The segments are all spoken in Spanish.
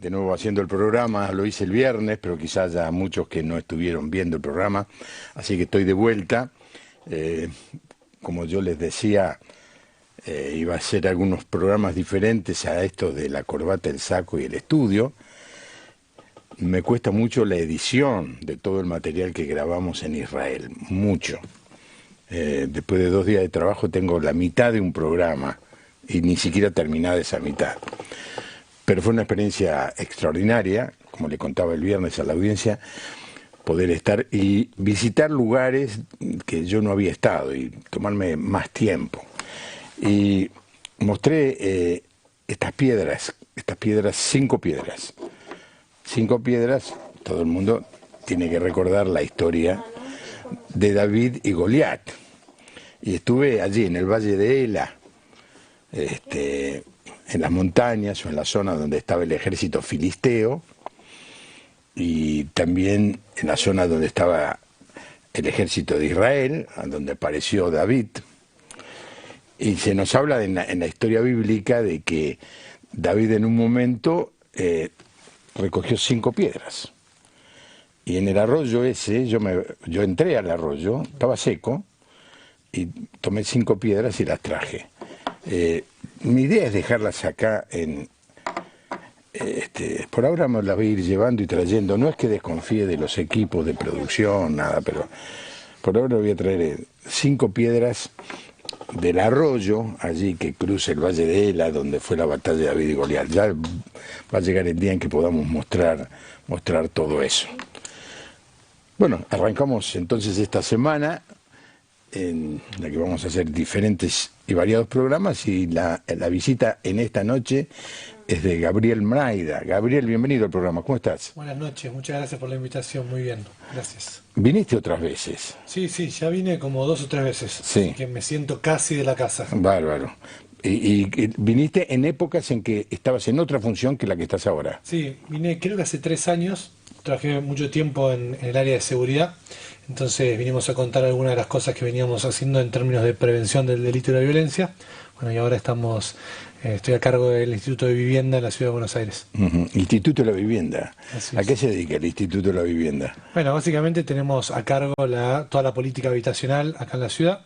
de nuevo haciendo el programa. Lo hice el viernes, pero quizás haya muchos que no estuvieron viendo el programa, así que estoy de vuelta. Como yo les decía, iba a hacer algunos programas diferentes a estos de la corbata, el saco y el estudio. Me cuesta mucho la edición de todo el material que grabamos en Israel, mucho. Después de 2 días de trabajo tengo la mitad de un programa y ni siquiera terminada esa mitad. Pero fue una experiencia extraordinaria, como le contaba el viernes a la audiencia, poder estar y visitar lugares que yo no había estado y tomarme más tiempo. Y mostré estas piedras, 5 piedras. 5 piedras, todo el mundo tiene que recordar la historia de David y Goliat. Y estuve allí en el Valle de Ela, en las montañas o en la zona donde estaba el ejército filisteo, y también en la zona donde estaba el ejército de Israel, donde apareció David. Y se nos habla en la historia bíblica de que David en un momento recogió 5 piedras. Y en el arroyo ese, yo entré al arroyo, estaba seco, y tomé 5 piedras y las traje. Mi idea es dejarlas acá por ahora me las voy a ir llevando y trayendo. No es que desconfíe de los equipos de producción, nada, pero por ahora voy a traer 5 piedras del arroyo, allí que cruza el Valle de Ela, donde fue la batalla de David y Goliat. Ya va a llegar el día en que podamos mostrar todo eso. Bueno, arrancamos entonces esta semana, en la que vamos a hacer diferentes y variados programas, y la visita en esta noche es de Gabriel Mraida. Gabriel, bienvenido al programa, ¿cómo estás? Buenas noches, muchas gracias por la invitación, muy bien, gracias. ¿Viniste otras veces? Sí, ya vine como 2 o 3 veces, sí. Así que me siento casi de la casa. Bárbaro. Y viniste en épocas en que estabas en otra función que la que estás ahora. Sí, vine creo que hace 3 años, trabajé mucho tiempo en el área de seguridad, entonces vinimos a contar algunas de las cosas que veníamos haciendo en términos de prevención del delito y la violencia. Bueno, y ahora estoy a cargo del Instituto de Vivienda en la Ciudad de Buenos Aires. Instituto de la Vivienda. Así ¿A es. qué se dedica el Instituto de la Vivienda? Bueno, básicamente tenemos a cargo toda la política habitacional acá en la ciudad,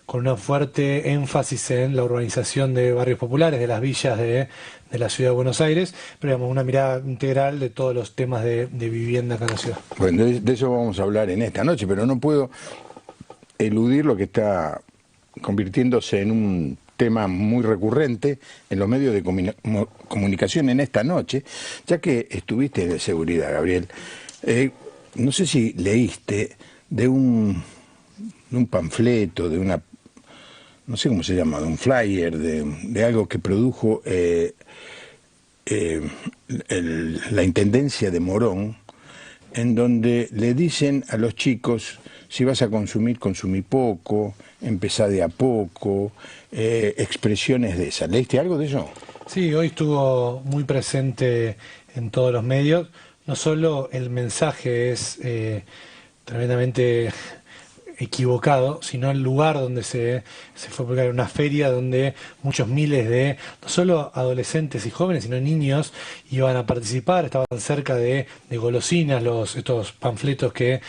con un fuerte énfasis en la urbanización de barrios populares, de las villas de la Ciudad de Buenos Aires, pero digamos una mirada integral de todos los temas de vivienda acá en la ciudad. Bueno, de eso vamos a hablar en esta noche, pero no puedo eludir lo que está convirtiéndose en un tema muy recurrente en los medios de comunicación en esta noche, ya que estuviste de seguridad, Gabriel. No sé si leíste de un panfleto, no sé cómo se llama, de un flyer, de algo que produjo la Intendencia de Morón, en donde le dicen a los chicos: si vas a consumir, consumí poco, empezá de a poco, expresiones de esas. ¿Leíste algo de eso? Sí, hoy estuvo muy presente en todos los medios. No solo el mensaje es tremendamente equivocado, sino el lugar donde se fue a publicar, una feria donde muchos miles de, no solo adolescentes y jóvenes, sino niños iban a participar, estaban cerca de golosinas, estos panfletos que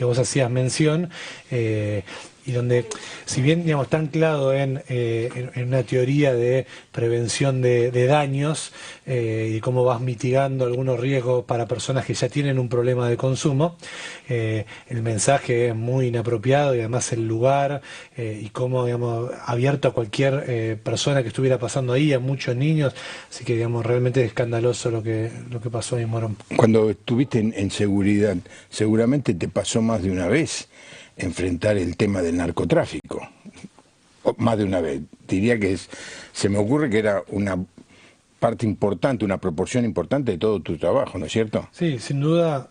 vos hacías mención, y donde, si bien digamos está anclado en una teoría de prevención de daños y cómo vas mitigando algunos riesgos para personas que ya tienen un problema de consumo, el mensaje es muy inapropiado, y además el lugar y cómo, digamos, abierto a cualquier persona que estuviera pasando ahí, a muchos niños, así que digamos realmente es escandaloso lo que pasó ahí en Morón. Cuando estuviste en seguridad, seguramente te pasó más de una vez enfrentar el tema del narcotráfico, más de una vez. Diría que se me ocurre que era una parte importante, una proporción importante de todo tu trabajo, ¿no es cierto? Sí, sin duda.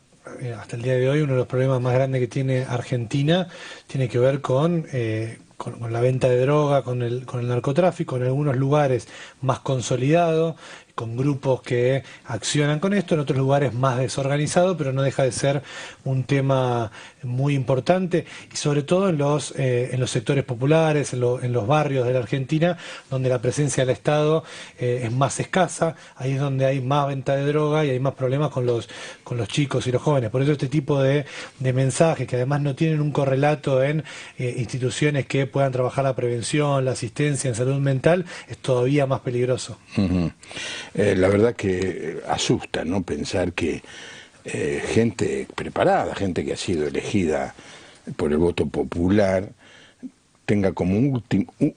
Hasta el día de hoy uno de los problemas más grandes que tiene Argentina tiene que ver con la venta de droga, con el narcotráfico, en algunos lugares más consolidado, con grupos que accionan con esto, en otros lugares más desorganizado, pero no deja de ser un tema muy importante, y sobre todo en los sectores populares, en los barrios de la Argentina, donde la presencia del Estado es más escasa. Ahí es donde hay más venta de droga y hay más problemas con los chicos y los jóvenes. Por eso este tipo de mensajes, que además no tienen un correlato en instituciones que puedan trabajar la prevención, la asistencia en salud mental, es todavía más peligroso. La verdad que asusta, ¿no? Pensar que gente preparada, gente que ha sido elegida por el voto popular, tenga como un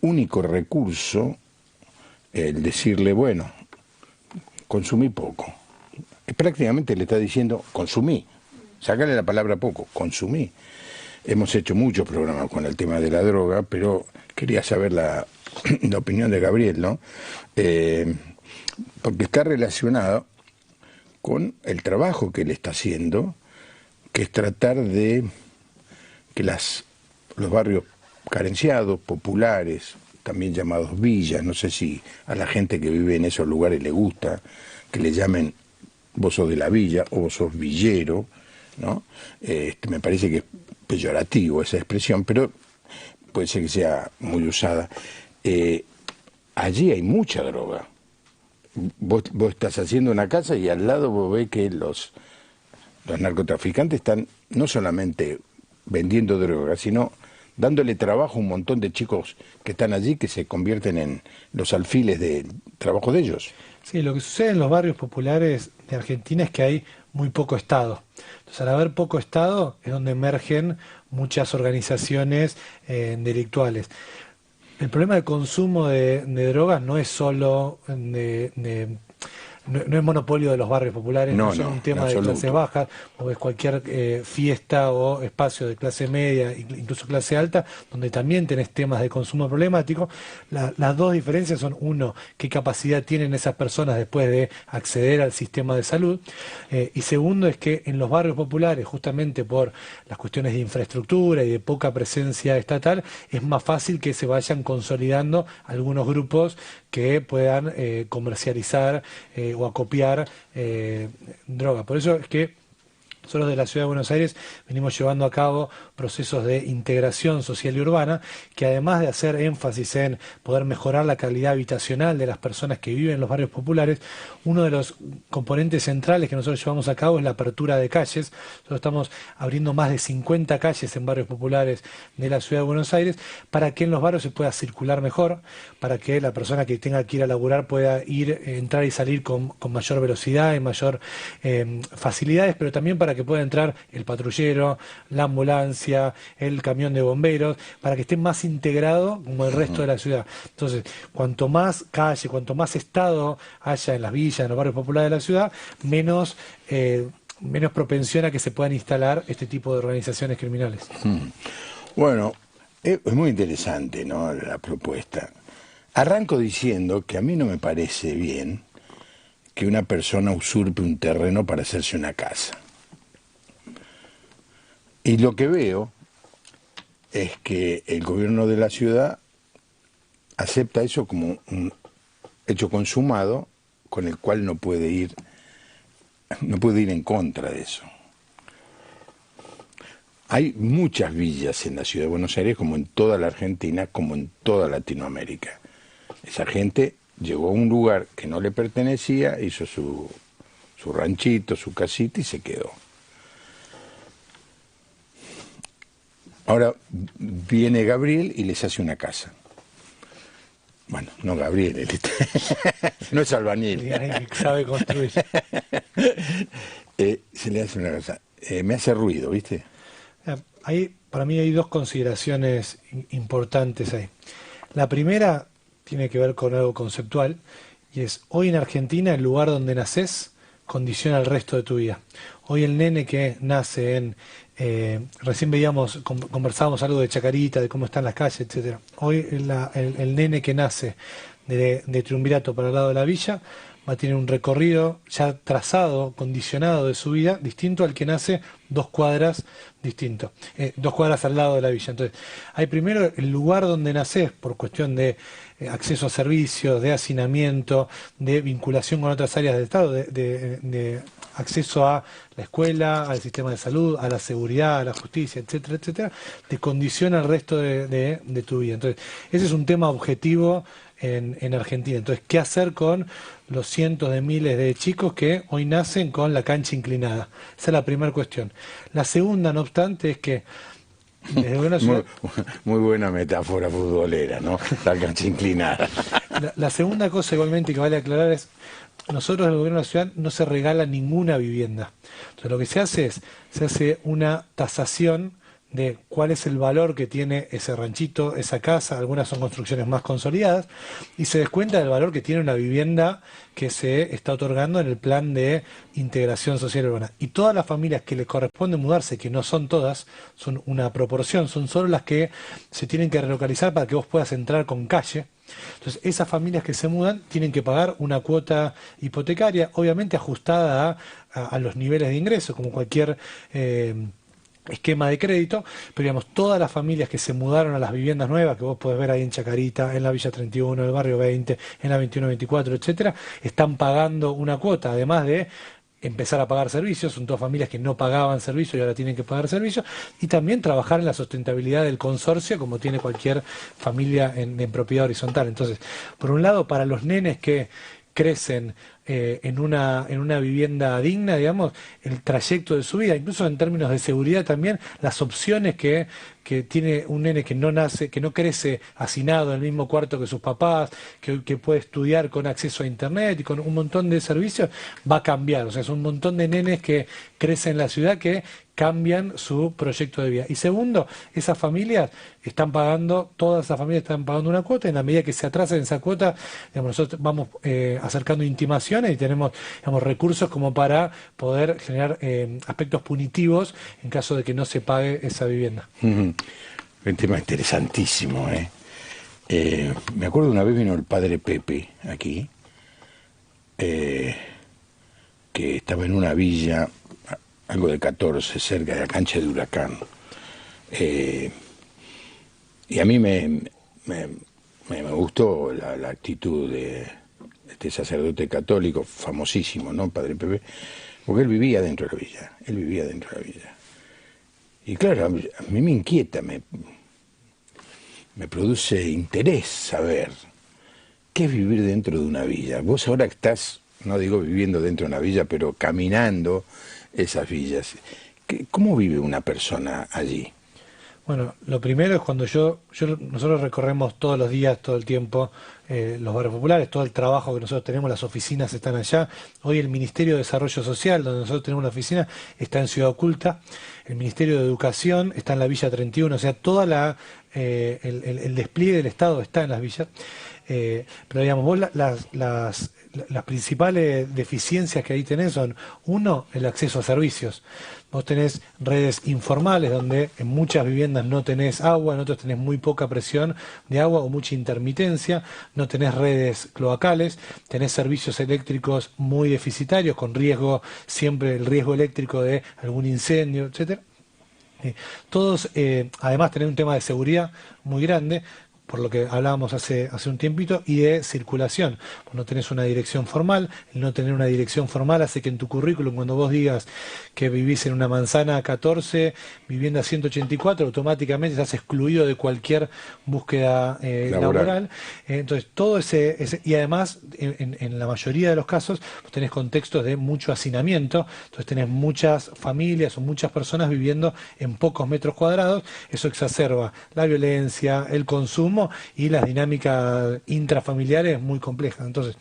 único recurso el decirle, bueno, consumí poco. Prácticamente le está diciendo, consumí. Sácale la palabra poco, consumí. Hemos hecho muchos programas con el tema de la droga, pero quería saber la opinión de Gabriel, ¿no? Porque está relacionado con el trabajo que él está haciendo, que es tratar de que los barrios carenciados, populares, también llamados villas, no sé si a la gente que vive en esos lugares le gusta que le llamen vos sos de la villa o vos sos villero, ¿no? Me parece que es peyorativo esa expresión, pero puede ser que sea muy usada. Allí hay mucha droga. Vos estás haciendo una casa y al lado vos ves que los narcotraficantes están no solamente vendiendo droga, sino dándole trabajo a un montón de chicos que están allí, que se convierten en los alfiles de trabajo de ellos. Sí, lo que sucede en los barrios populares de Argentina es que hay muy poco Estado. Entonces, al haber poco Estado es donde emergen muchas organizaciones delictuales. El problema del consumo de drogas no es solo no es monopolio de los barrios populares, no es un tema de clases bajas, o es cualquier fiesta o espacio de clase media, incluso clase alta, donde también tenés temas de consumo problemático. Las dos diferencias son, uno, qué capacidad tienen esas personas después de acceder al sistema de salud, y segundo es que en los barrios populares, justamente por las cuestiones de infraestructura y de poca presencia estatal, es más fácil que se vayan consolidando algunos grupos que puedan comercializar o acopiar droga. Por eso es que nosotros de la Ciudad de Buenos Aires venimos llevando a cabo procesos de integración social y urbana que, además de hacer énfasis en poder mejorar la calidad habitacional de las personas que viven en los barrios populares, uno de los componentes centrales que nosotros llevamos a cabo es la apertura de calles. Nosotros estamos abriendo más de 50 calles en barrios populares de la Ciudad de Buenos Aires para que en los barrios se pueda circular mejor, para que la persona que tenga que ir a laburar pueda entrar y salir con mayor velocidad y mayor facilidades, pero también para que pueda entrar el patrullero, la ambulancia, el camión de bomberos, para que esté más integrado como el resto de la ciudad. Entonces, cuanto más calle, cuanto más Estado haya en las villas, en los barrios populares de la ciudad, menos propensión a que se puedan instalar este tipo de organizaciones criminales. Bueno, es muy interesante, ¿no?, la propuesta. Arranco diciendo que a mí no me parece bien que una persona usurpe un terreno para hacerse una casa. Y lo que veo es que el gobierno de la ciudad acepta eso como un hecho consumado con el cual no puede ir en contra de eso. Hay muchas villas en la ciudad de Buenos Aires, como en toda la Argentina, como en toda Latinoamérica. Esa gente llegó a un lugar que no le pertenecía, hizo su ranchito, su casita y se quedó. Ahora viene Gabriel y les hace una casa. Bueno, no Gabriel, no es albañil. Sabe construir. Se le hace una casa. Me hace ruido, ¿viste? Para mí hay dos consideraciones importantes ahí. La primera tiene que ver con algo conceptual, y es: hoy en Argentina el lugar donde naces condiciona el resto de tu vida. Hoy el nene que nace recién conversábamos algo de Chacarita, de cómo están las calles, etcétera. Hoy el nene que nace de Triunvirato para el lado de la villa va a tener un recorrido ya trazado, condicionado de su vida, distinto al que nace 2 cuadras distintos, 2 cuadras al lado de la villa. Entonces, hay primero el lugar donde nacés por cuestión de acceso a servicios, de hacinamiento, de vinculación con otras áreas del Estado, de acceso a la escuela, al sistema de salud, a la seguridad, a la justicia, etcétera, etcétera, te condiciona el resto de tu vida. Entonces, ese es un tema objetivo en Argentina. Entonces, ¿qué hacer con los cientos de miles de chicos que hoy nacen con la cancha inclinada? Esa es la primera cuestión. La segunda, no obstante, es que desde una ciudad... Muy buena metáfora futbolera, ¿no? La cancha inclinada. La segunda cosa igualmente que vale aclarar es, nosotros, el gobierno de la ciudad, no se regala ninguna vivienda. Entonces lo que se hace es, se hace una tasación de cuál es el valor que tiene ese ranchito, esa casa, algunas son construcciones más consolidadas, y se descuenta del valor que tiene una vivienda que se está otorgando en el plan de integración social urbana. Y todas las familias que les corresponde mudarse, que no son todas, son una proporción, son solo las que se tienen que relocalizar para que vos puedas entrar con calle. Entonces, esas familias que se mudan tienen que pagar una cuota hipotecaria, obviamente ajustada a los niveles de ingreso, como cualquier esquema de crédito, pero digamos, todas las familias que se mudaron a las viviendas nuevas, que vos podés ver ahí en Chacarita, en la Villa 31, en el Barrio 20, en la 21-24, etcétera, están pagando una cuota, además de empezar a pagar servicios, son todas familias que no pagaban servicios y ahora tienen que pagar servicios, y también trabajar en la sustentabilidad del consorcio, como tiene cualquier familia en propiedad horizontal. Entonces, por un lado, para los nenes que crecen en una vivienda digna, digamos, el trayecto de su vida, incluso en términos de seguridad también, las opciones que tiene un nene que no nace, que no crece hacinado en el mismo cuarto que sus papás, que puede estudiar con acceso a internet y con un montón de servicios, va a cambiar. O sea, es un montón de nenes que crecen en la ciudad que cambian su proyecto de vida. Y segundo, esas familias están pagando, todas esas familias están pagando una cuota, y en la medida que se atrasen esa cuota, digamos, nosotros vamos acercando intimaciones y tenemos, digamos, recursos como para poder generar aspectos punitivos en caso de que no se pague esa vivienda. Un tema interesantísimo, ¿eh? Me acuerdo una vez vino el padre Pepe aquí, que estaba en una villa, algo de 14, cerca de la cancha de Huracán. Y a mí me gustó la actitud de este sacerdote católico, famosísimo, ¿no? Padre Pepe, porque él vivía dentro de la villa. Y claro, a mí me inquieta, me produce interés saber qué es vivir dentro de una villa. Vos ahora estás, no digo viviendo dentro de una villa, pero caminando esas villas. ¿Cómo vive una persona allí? Bueno, lo primero es cuando nosotros recorremos todos los días, todo el tiempo, los barrios populares, todo el trabajo que nosotros tenemos, las oficinas están allá. Hoy el Ministerio de Desarrollo Social, donde nosotros tenemos una oficina, está en Ciudad Oculta. El Ministerio de Educación está en la Villa 31, o sea, toda el despliegue del Estado está en las villas. Pero digamos, vos las principales deficiencias que ahí tenés son, uno, el acceso a servicios. Vos tenés redes informales donde en muchas viviendas no tenés agua, en otras tenés muy poca presión de agua o mucha intermitencia, no tenés redes cloacales, tenés servicios eléctricos muy deficitarios, con riesgo, siempre el riesgo eléctrico de algún incendio, etcétera. Todos, además, tenés un tema de seguridad muy grande, por lo que hablábamos hace un tiempito, y de circulación. Vos no tenés una dirección formal, el no tener una dirección formal hace que en tu currículum, cuando vos digas que vivís en una manzana 14, vivienda 184, automáticamente estás excluido de cualquier búsqueda laboral. Entonces, todo ese y además, en la mayoría de los casos, vos tenés contextos de mucho hacinamiento, entonces tenés muchas familias o muchas personas viviendo en pocos metros cuadrados, eso exacerba la violencia, el consumo y las dinámicas intrafamiliares muy complejas. Entonces,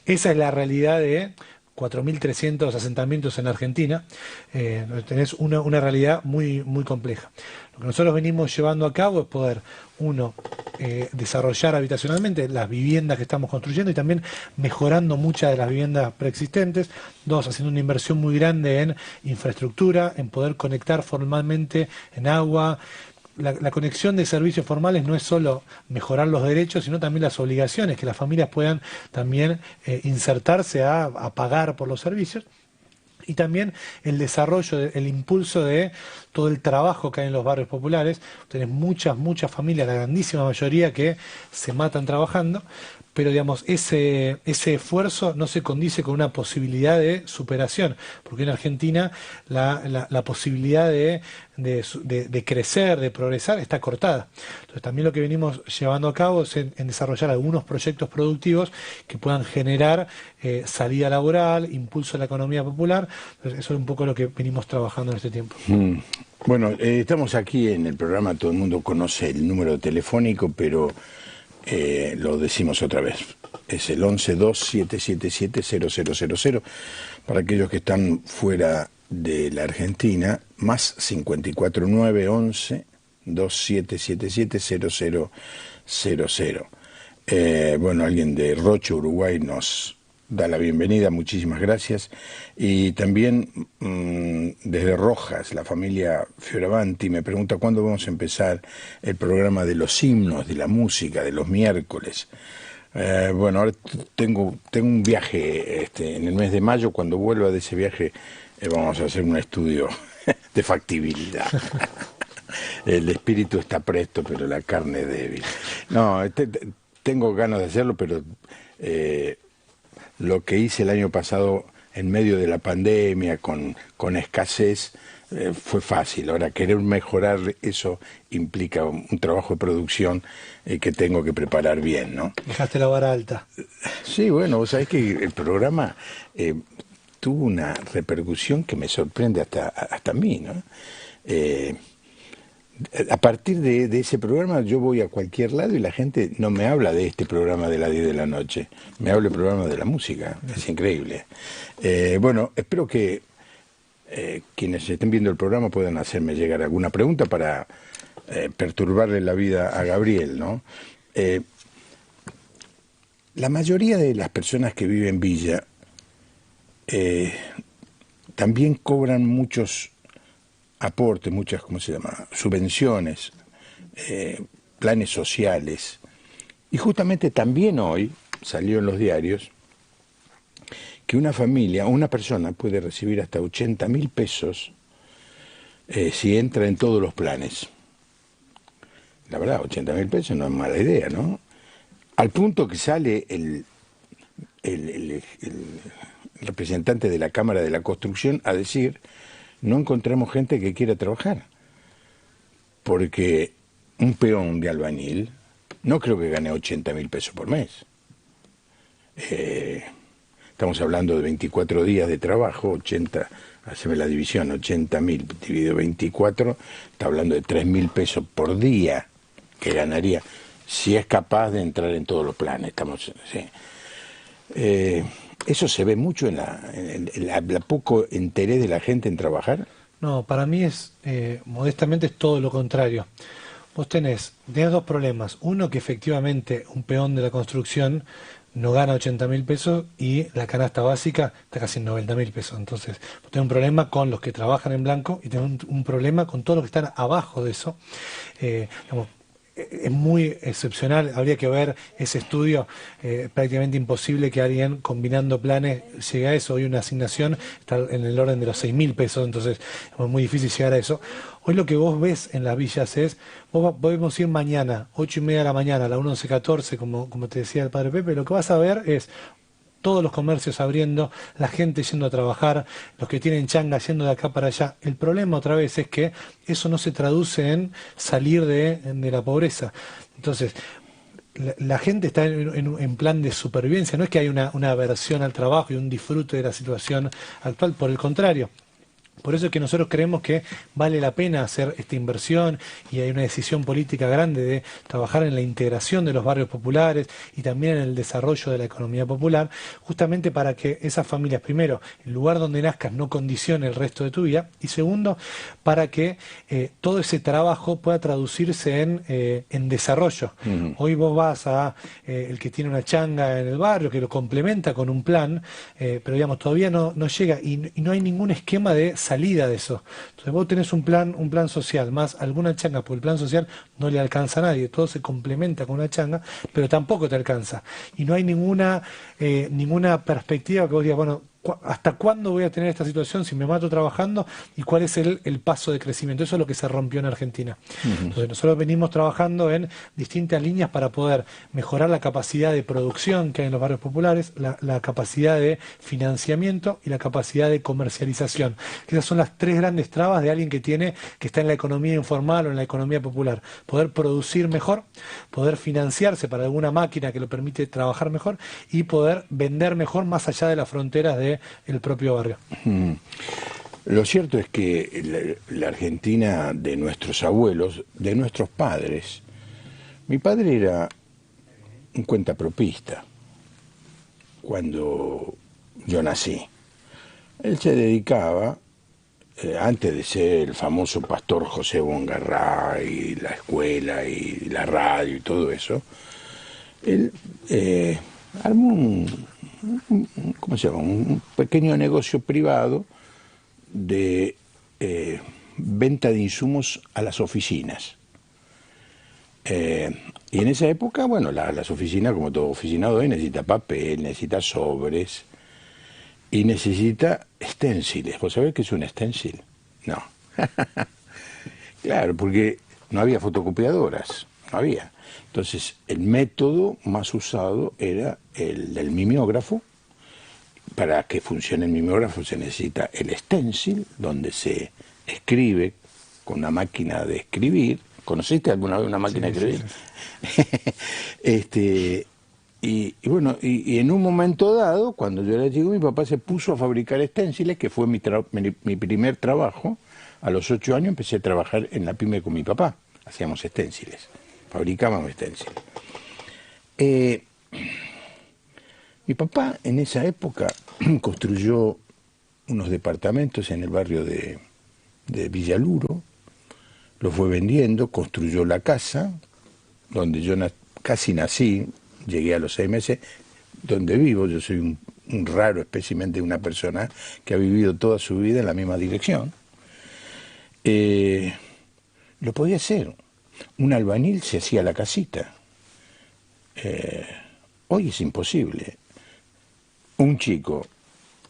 esa es la realidad de 4.300 asentamientos en Argentina. Tenés una realidad muy, muy compleja. Lo que nosotros venimos llevando a cabo es poder, uno, desarrollar habitacionalmente las viviendas que estamos construyendo y también mejorando muchas de las viviendas preexistentes. Dos, haciendo una inversión muy grande en infraestructura, en poder conectar formalmente en agua. La conexión de servicios formales no es solo mejorar los derechos, sino también las obligaciones, que las familias puedan también insertarse a pagar por los servicios. y también el desarrollo, el impulso de todo el trabajo que hay en los barrios populares. Tenés muchas familias, la grandísima mayoría, que se matan trabajando, pero digamos, ese esfuerzo no se condice con una posibilidad de superación, porque en Argentina la posibilidad de crecer, de progresar, está cortada. Entonces también lo que venimos llevando a cabo es en desarrollar algunos proyectos productivos que puedan generar salida laboral, impulso a la economía popular. Entonces, eso es un poco lo que venimos trabajando en este tiempo. Bueno, estamos aquí en el programa, todo el mundo conoce el número telefónico, pero lo decimos otra vez. Es el 1127770000 para aquellos que están fuera de la Argentina, más 54911-2777-0000. Bueno, alguien de Rocha, Uruguay, nos da la bienvenida, muchísimas gracias. Y también desde Rojas, la familia Fioravanti me pregunta cuándo vamos a empezar el programa de los himnos, de la música, de los miércoles. Bueno, ahora tengo un viaje en el mes de mayo. Cuando vuelva de ese viaje vamos a hacer un estudio de factibilidad. El espíritu está presto, pero la carne es débil. No, tengo ganas de hacerlo, pero lo que hice el año pasado en medio de la pandemia, con escasez, fue fácil. Ahora, querer mejorar eso implica un trabajo de producción que tengo que preparar bien, ¿no? Dejaste la vara alta. Sí, bueno, vos sabés que el programa tuvo una repercusión que me sorprende hasta a mí, ¿no? A partir de ese programa yo voy a cualquier lado y la gente no me habla de este programa de las 10 de la noche, me habla del programa de la música, es increíble. Bueno, espero que quienes estén viendo el programa puedan hacerme llegar alguna pregunta para perturbarle la vida a Gabriel, ¿no? La mayoría de las personas que viven en Villa también cobran muchos aportes, muchas, ¿cómo se llama?, subvenciones, planes sociales. Y justamente también hoy salió en los diarios que una familia, una persona puede recibir hasta 80.000 pesos si entra en todos los planes. La verdad, 80.000 pesos no es mala idea, ¿no? Al punto que sale el representante de la Cámara de la Construcción a decir: no encontramos gente que quiera trabajar, porque un peón de albañil no creo que gane 80.000 pesos por mes. Estamos hablando de 24 días de trabajo, 80, haceme la división, 80.000 dividido 24, está hablando de 3.000 pesos por día que ganaría si es capaz de entrar en todos los planes. Sí. ¿Eso se ve mucho en la poco interés de la gente en trabajar? No, para mí modestamente es todo lo contrario. Vos tenés dos problemas. Uno, que efectivamente un peón de la construcción no gana 80.000 pesos y la canasta básica está casi en 90.000 pesos. Entonces, vos tenés un problema con los que trabajan en blanco y tenés un problema con todos los que están abajo de eso. Digamos, es muy excepcional, habría que ver ese estudio, prácticamente imposible que alguien combinando planes llegue a eso. Hoy una asignación está en el orden de los 6.000 pesos, entonces es muy difícil llegar a eso. Hoy lo que vos ves en las villas es, vos podemos ir mañana, 8:30 de la mañana, a la 11:14, como te decía el padre Pepe, lo que vas a ver es todos los comercios abriendo, la gente yendo a trabajar, los que tienen changa yendo de acá para allá. El problema otra vez es que eso no se traduce en salir de la pobreza. Entonces, la gente está en plan de supervivencia, no es que hay una aversión al trabajo y un disfrute de la situación actual, por el contrario. Por eso es que nosotros creemos que vale la pena hacer esta inversión y hay una decisión política grande de trabajar en la integración de los barrios populares y también en el desarrollo de la economía popular, justamente para que esas familias, primero, el lugar donde nazcas no condicione el resto de tu vida, y segundo, para que todo ese trabajo pueda traducirse en desarrollo. Hoy vos vas a el que tiene una changa en el barrio, que lo complementa con un plan, pero digamos, todavía no llega y no hay ningún esquema de salida de eso. Entonces vos tenés un plan social, más alguna changa, porque el plan social no le alcanza a nadie, todo se complementa con una changa, pero tampoco te alcanza. Y no hay ninguna perspectiva que vos digas, bueno, ¿hasta cuándo voy a tener esta situación si me mato trabajando? ¿Y cuál es el paso de crecimiento? Eso es lo que se rompió en Argentina. Entonces nosotros venimos trabajando en distintas líneas para poder mejorar la capacidad de producción que hay en los barrios populares, la capacidad de financiamiento y la capacidad de comercialización. Esas son las tres grandes trabas de alguien que está en la economía informal o en la economía popular. Poder producir mejor, poder financiarse para alguna máquina que lo permite trabajar mejor y poder vender mejor más allá de las fronteras del propio barrio. Lo cierto es que la Argentina de nuestros abuelos, de nuestros padres, mi padre era un cuentapropista cuando yo nací. Él se dedicaba, antes de ser el famoso pastor José Bongarrá y la escuela y la radio y todo eso, él armó ¿cómo se llama? Un pequeño negocio privado de venta de insumos a las oficinas. Y en esa época, bueno, las oficinas, como todo oficinado hoy, necesita papel, necesita sobres y necesita esténciles. ¿Vos sabés qué es un esténcil? No. Claro, porque no había fotocopiadoras, no había. Entonces, el método más usado era el del mimeógrafo. Para que funcione el mimeógrafo se necesita el stencil, donde se escribe con una máquina de escribir. ¿Conociste alguna vez una máquina de escribir? Sí. Y bueno, y en un momento dado, cuando yo era chico, mi papá se puso a fabricar esténciles, que fue mi primer trabajo. A los 8 años empecé a trabajar en la pyme con mi papá. Hacíamos esténciles, fabricábamos esténciles. Mi papá en esa época construyó unos departamentos en el barrio de Villaluro, los fue vendiendo, construyó la casa, donde yo casi nací, llegué a los 6 meses, donde vivo. Yo soy un raro espécimen de una persona que ha vivido toda su vida en la misma dirección. Lo podía hacer. Un albañil se hacía la casita. Hoy es imposible. Un chico,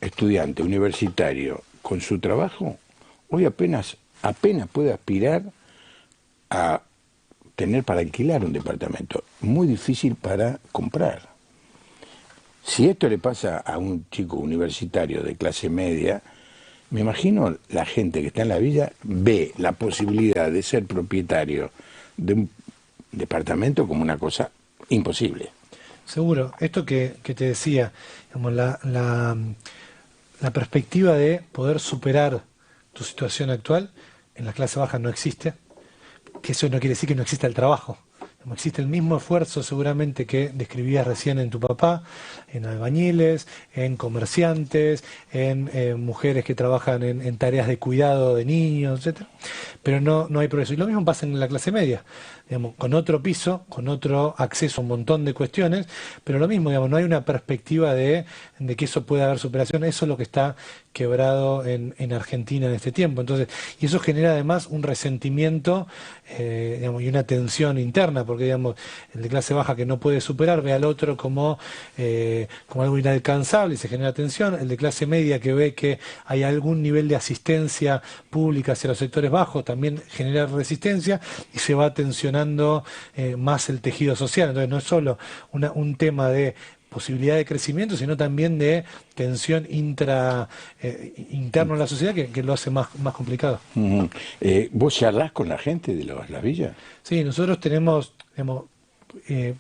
estudiante, universitario, con su trabajo, hoy apenas puede aspirar a tener para alquilar un departamento. Muy difícil para comprar. Si esto le pasa a un chico universitario de clase media, me imagino la gente que está en la villa ve la posibilidad de ser propietario de un departamento como una cosa imposible. Seguro, esto que te decía, digamos, la perspectiva de poder superar tu situación actual en la clase baja no existe, que eso no quiere decir que no exista el trabajo. Existe el mismo esfuerzo seguramente que describías recién en tu papá, en albañiles, en comerciantes, en mujeres que trabajan en tareas de cuidado de niños, etcétera. Pero no hay progreso. Y lo mismo pasa en la clase media, digamos, con otro piso, con otro acceso a un montón de cuestiones, pero lo mismo, digamos, no hay una perspectiva de que eso pueda haber superación. Eso es lo que está quebrado en Argentina en este tiempo. Entonces, y eso genera además un resentimiento, digamos, y una tensión interna, porque digamos, el de clase baja que no puede superar ve al otro como algo inalcanzable y se genera tensión. El de clase media que ve que hay algún nivel de asistencia pública hacia los sectores bajos también genera resistencia y se va tensionando más el tejido social. Entonces no es solo un tema de posibilidad de crecimiento, sino también de tensión interno en la sociedad que lo hace más complicado. ¿Vos charlás con la gente de las villas? Sí, nosotros tenemos, digamos,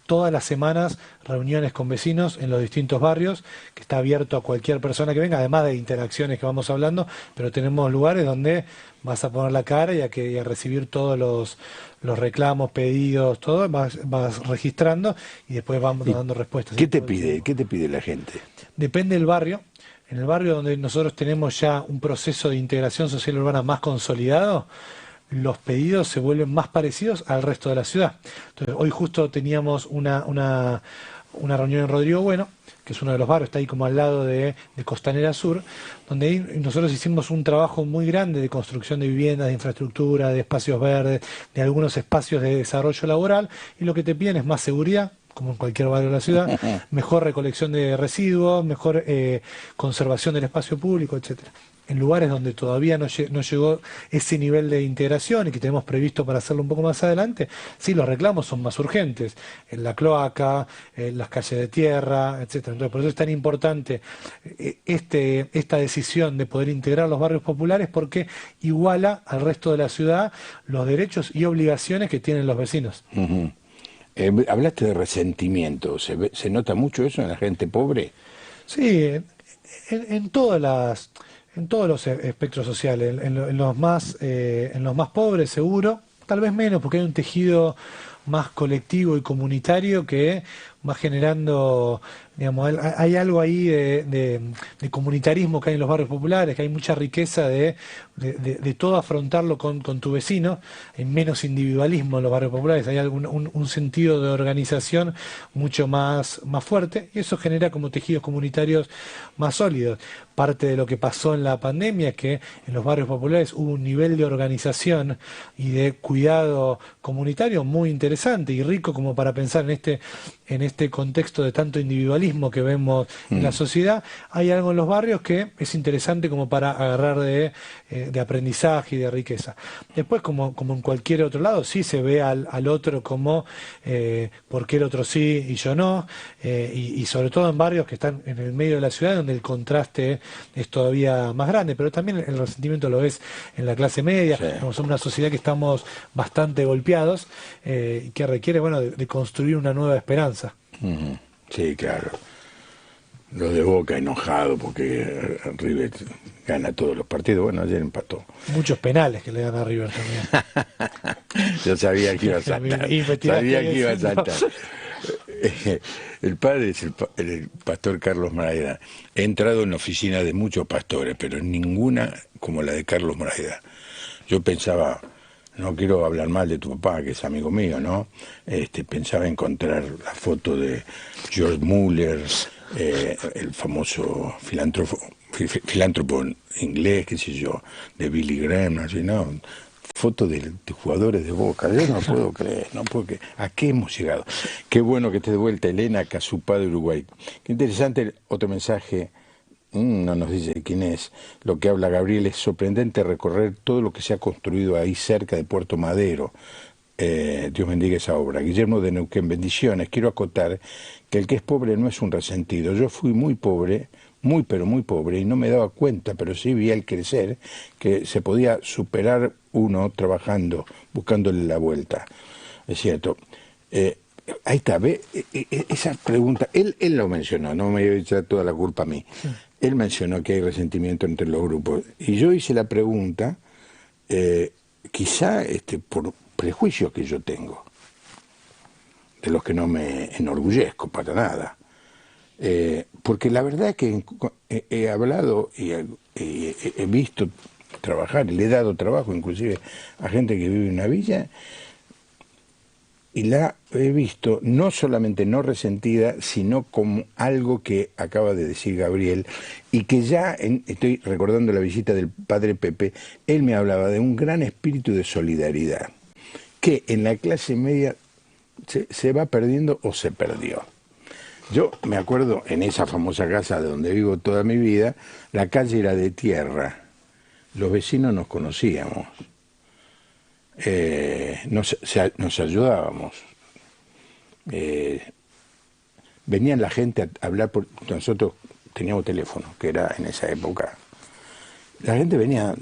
todas las semanas reuniones con vecinos en los distintos barrios, que está abierto a cualquier persona que venga, además de interacciones que vamos hablando, pero tenemos lugares donde vas a poner la cara y a recibir todos los reclamos, pedidos, todo, vas registrando y después vamos dando respuestas. ¿Qué te pide la gente? Depende del barrio. En el barrio donde nosotros tenemos ya un proceso de integración social urbana más consolidado, los pedidos se vuelven más parecidos al resto de la ciudad. Entonces, hoy justo teníamos una reunión en Rodrigo Bueno, que es uno de los barrios, está ahí como al lado de Costanera Sur, donde ahí nosotros hicimos un trabajo muy grande de construcción de viviendas, de infraestructura, de espacios verdes, de algunos espacios de desarrollo laboral, y lo que te piden es más seguridad, como en cualquier barrio de la ciudad, mejor recolección de residuos, mejor conservación del espacio público, etcétera. En lugares donde todavía no llegó ese nivel de integración y que tenemos previsto para hacerlo un poco más adelante, sí, los reclamos son más urgentes, en la cloaca, en las calles de tierra, etcétera. Entonces, por eso es tan importante esta decisión de poder integrar los barrios populares, porque iguala al resto de la ciudad los derechos y obligaciones que tienen los vecinos. Uh-huh. Hablaste de resentimiento, ¿se nota mucho eso en la gente pobre? Sí, en todos los espectros sociales, en los más pobres seguro, tal vez menos, porque hay un tejido más colectivo y comunitario que va generando, digamos, hay algo ahí de comunitarismo que hay en los barrios populares, que hay mucha riqueza de todo afrontarlo con tu vecino, hay menos individualismo en los barrios populares, hay un sentido de organización mucho más fuerte, y eso genera como tejidos comunitarios más sólidos. Parte de lo que pasó en la pandemia es que en los barrios populares hubo un nivel de organización y de cuidado comunitario muy interesante y rico como para pensar en este contexto de tanto individualismo que vemos en la sociedad. Hay algo en los barrios que es interesante como para agarrar de aprendizaje y de riqueza. Después, como en cualquier otro lado, sí se ve al otro como por qué el otro sí y yo no, y sobre todo en barrios que están en el medio de la ciudad donde el contraste es todavía más grande, pero también el resentimiento lo ves en la clase media. Sí. Somos una sociedad que estamos bastante golpeados y que requiere, bueno, de construir una nueva esperanza. Uh-huh. Sí, claro. Lo de Boca enojado porque River gana todos los partidos. Bueno, ayer empató. Muchos penales que le dan a River también. Yo sabía que iba a saltar. Sabía que iba a saltar. El padre es el pastor Carlos Moraida. He entrado en la oficina de muchos pastores, pero ninguna como la de Carlos Moraida. Yo pensaba, no quiero hablar mal de tu papá, que es amigo mío, ¿no? Pensaba encontrar la foto de George Muller, el famoso filántropo inglés, qué sé yo, de Billy Graham, así, ¿no? Fotos de jugadores de Boca. Yo no puedo creer, ¿a qué hemos llegado? Qué bueno que esté de vuelta Elena Casupá de Uruguay. Qué interesante otro mensaje. No nos dice quién es. Lo que habla Gabriel es sorprendente recorrer todo lo que se ha construido ahí cerca de Puerto Madero. Dios bendiga esa obra. Guillermo de Neuquén, bendiciones. Quiero acotar que el que es pobre no es un resentido. Yo fui muy pobre, pero muy pobre, y no me daba cuenta, pero sí vi al crecer que se podía superar uno trabajando, buscándole la vuelta. Es cierto. Ahí está, ¿ve? Esa pregunta, él lo mencionó, no me iba a echar toda la culpa a mí. Sí. Él mencionó que hay resentimiento entre los grupos. Y yo hice la pregunta, quizá por prejuicios que yo tengo, de los que no me enorgullezco para nada. Porque la verdad es que he hablado y he visto trabajar, y le he dado trabajo inclusive a gente que vive en una villa, y la he visto no solamente no resentida, sino como algo que acaba de decir Gabriel, y que ya estoy recordando la visita del padre Pepe, él me hablaba de un gran espíritu de solidaridad, que en la clase media se va perdiendo o se perdió. Yo me acuerdo en esa famosa casa de donde vivo toda mi vida, la calle era de tierra, los vecinos nos conocíamos. Nos ayudábamos. Venían la gente a hablar, nosotros teníamos teléfono, que era en esa época. La gente venía,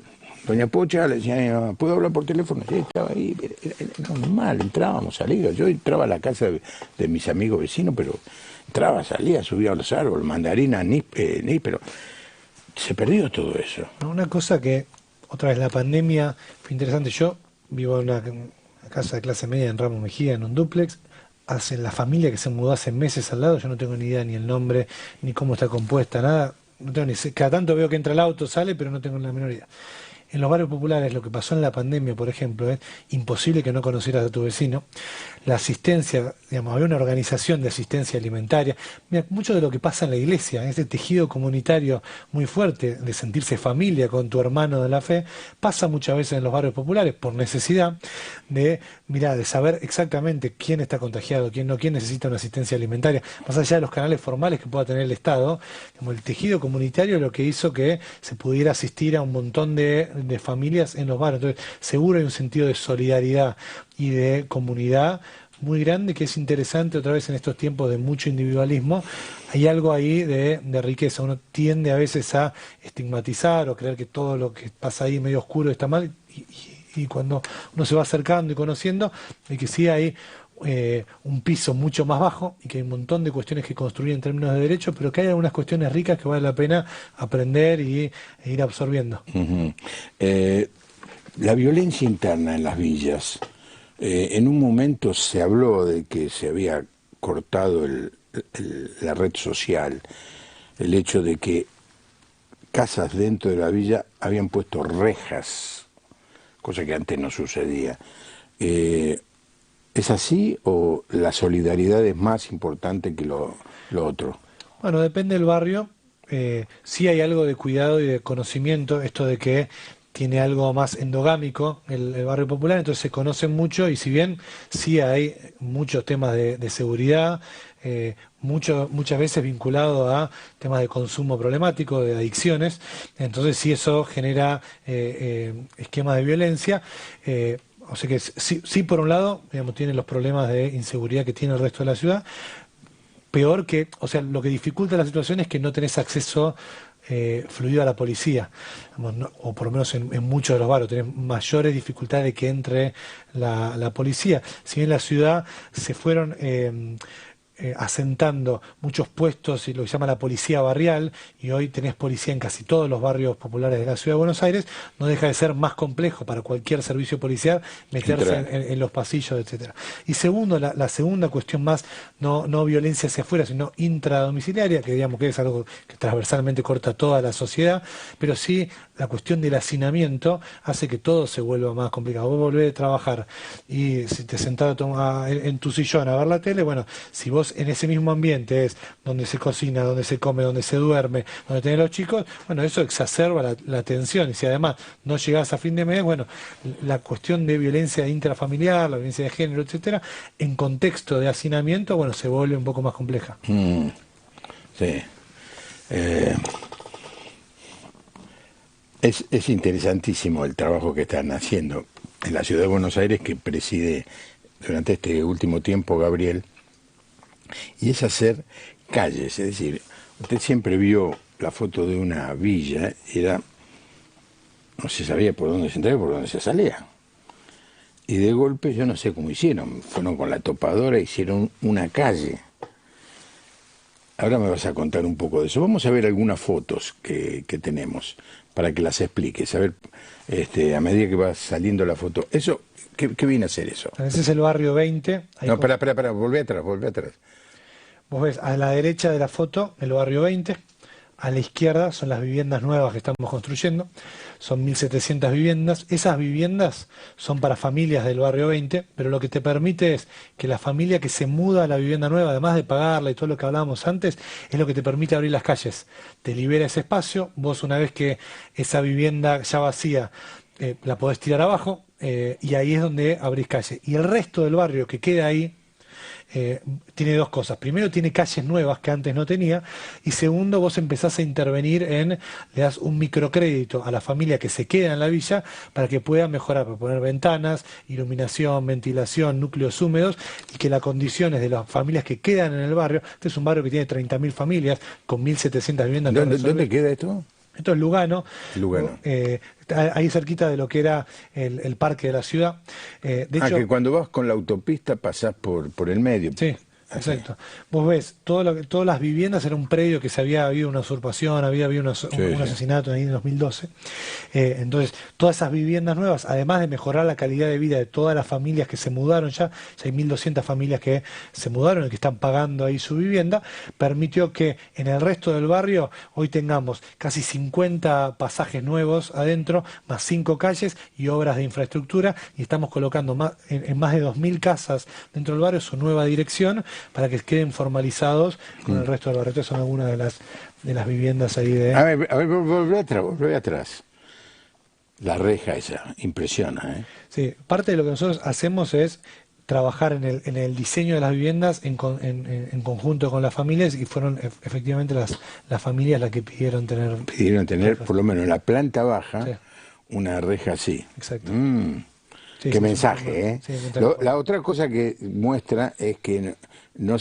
doña Pocha le decía, ¿puedo hablar por teléfono? Sí, estaba ahí, era normal, entrábamos, salíamos. Yo entraba a la casa de mis amigos vecinos, pero entraba, salía, subía a los árboles, mandarina, pero se perdió todo eso. Una cosa que, otra vez la pandemia, fue interesante. Yo vivo en una casa de clase media en Ramos Mejía, en un dúplex. La familia que se mudó hace meses al lado, yo no tengo ni idea ni el nombre, ni cómo está compuesta, nada. No tengo ni, cada tanto veo que entra el auto, sale, pero no tengo la menor idea. en los barrios populares, lo que pasó en la pandemia, por ejemplo, es imposible que no conocieras a tu vecino. La asistencia, digamos, había una organización de asistencia alimentaria. Mira, mucho de lo que pasa en la iglesia, ese tejido comunitario muy fuerte de sentirse familia con tu hermano de la fe, pasa muchas veces en los barrios populares por necesidad de, mira, de saber exactamente quién está contagiado, quién no, quién necesita una asistencia alimentaria, más allá de los canales formales que pueda tener el Estado, como el tejido comunitario es lo que hizo que se pudiera asistir a un montón de familias en los barrios. Entonces, seguro hay un sentido de solidaridad y de comunidad muy grande que es interesante otra vez en estos tiempos de mucho individualismo. Hay algo ahí de riqueza. Uno tiende a veces a estigmatizar o creer que todo lo que pasa ahí medio oscuro está mal y cuando uno se va acercando y conociendo, de que sí hay un piso mucho más bajo y que hay un montón de cuestiones que construir en términos de derechos, pero que hay algunas cuestiones ricas que vale la pena aprender e ir absorbiendo. Uh-huh. La violencia interna en las villas, en un momento se habló de que se había cortado la red social, el hecho de que casas dentro de la villa habían puesto rejas, cosa que antes no sucedía. ¿Es así o la solidaridad es más importante que lo otro? Bueno, depende del barrio. Sí hay algo de cuidado y de conocimiento, esto de que tiene algo más endogámico el barrio popular, entonces se conocen mucho y si bien sí hay muchos temas de seguridad, muchas veces vinculado a temas de consumo problemático, de adicciones, entonces sí eso genera esquemas de violencia. O sea que sí, por un lado, digamos, tiene los problemas de inseguridad que tiene el resto de la ciudad, peor que, o sea, lo que dificulta la situación es que no tenés acceso fluido a la policía, digamos, o por lo menos en muchos de los barrios, tenés mayores dificultades de que entre la policía. Si bien en la ciudad se fueron asentando muchos puestos y lo que se llama la policía barrial, y hoy tenés policía en casi todos los barrios populares de la ciudad de Buenos Aires, no deja de ser más complejo para cualquier servicio policial meterse en los pasillos, etcétera. Y segundo, la segunda cuestión más, no violencia hacia afuera, sino intradomiciliaria, que digamos que es algo que transversalmente corta toda la sociedad, pero sí la cuestión del hacinamiento hace que todo se vuelva más complicado. Vos volvés a trabajar y si te sentás en tu sillón a ver la tele, bueno, si vos en ese mismo ambiente es donde se cocina, donde se come, donde se duerme, donde tenés los chicos, bueno, eso exacerba la tensión. Y si además no llegás a fin de mes, bueno, la cuestión de violencia intrafamiliar, la violencia de género, etcétera, en contexto de hacinamiento, bueno, se vuelve un poco más compleja. Sí. Es interesantísimo el trabajo que están haciendo en la ciudad de Buenos Aires, que preside durante este último tiempo Gabriel, y es hacer calles. Es decir, usted siempre vio la foto de una villa, no se sabía por dónde se entraba y por dónde se salía. Y de golpe, yo no sé cómo hicieron, fueron con la topadora, hicieron una calle. Ahora me vas a contar un poco de eso. Vamos a ver algunas fotos que tenemos para que las expliques. A ver, a medida que va saliendo la foto. Eso, ¿qué viene a ser eso? Ese es el barrio 20. No, espera, volvé atrás. Vos ves a la derecha de la foto el barrio 20, a la izquierda son las viviendas nuevas que estamos construyendo, son 1.700 viviendas. Esas viviendas son para familias del barrio 20, pero lo que te permite es que la familia que se muda a la vivienda nueva, además de pagarla y todo lo que hablábamos antes, es lo que te permite abrir las calles. Te libera ese espacio, vos una vez que esa vivienda ya vacía, la podés tirar abajo, y ahí es donde abrís calle. Y el resto del barrio que queda ahí, tiene dos cosas. Primero, tiene calles nuevas que antes no tenía. Y segundo, vos empezás a intervenir le das un microcrédito a la familia que se queda en la villa para que pueda mejorar, para poner ventanas, iluminación, ventilación, núcleos húmedos, y que las condiciones de las familias que quedan en el barrio, este es un barrio que tiene 30.000 familias con 1.700 viviendas. ¿Dónde queda esto? Esto es Lugano, ahí cerquita de lo que era el parque de la ciudad. De hecho, que cuando vas con la autopista pasás por el medio. Sí, exacto. Vos ves, todas las viviendas era un predio que se había habido una usurpación, había habido un asesinato ahí en 2012. Entonces, todas esas viviendas nuevas, además de mejorar la calidad de vida de todas las familias que se mudaron ya hay 1.200 familias que se mudaron y que están pagando ahí su vivienda, permitió que en el resto del barrio hoy tengamos casi 50 pasajes nuevos adentro, más 5 calles y obras de infraestructura, y estamos colocando en más de 2.000 casas dentro del barrio su nueva dirección para que queden formalizados con el resto del barrio. Estas son algunas de las viviendas ahí de... A ver, volvé atrás. La reja esa, impresiona, ¿eh? Sí, parte de lo que nosotros hacemos es trabajar en el diseño de las viviendas en conjunto con las familias, y fueron efectivamente las familias las que pidieron tener... Pidieron tener, por lo menos en la planta baja, Sí, una reja así. exacto. Sí, Qué sí, mensaje, ¿eh? sí, mensaje. La otra cosa que muestra es que no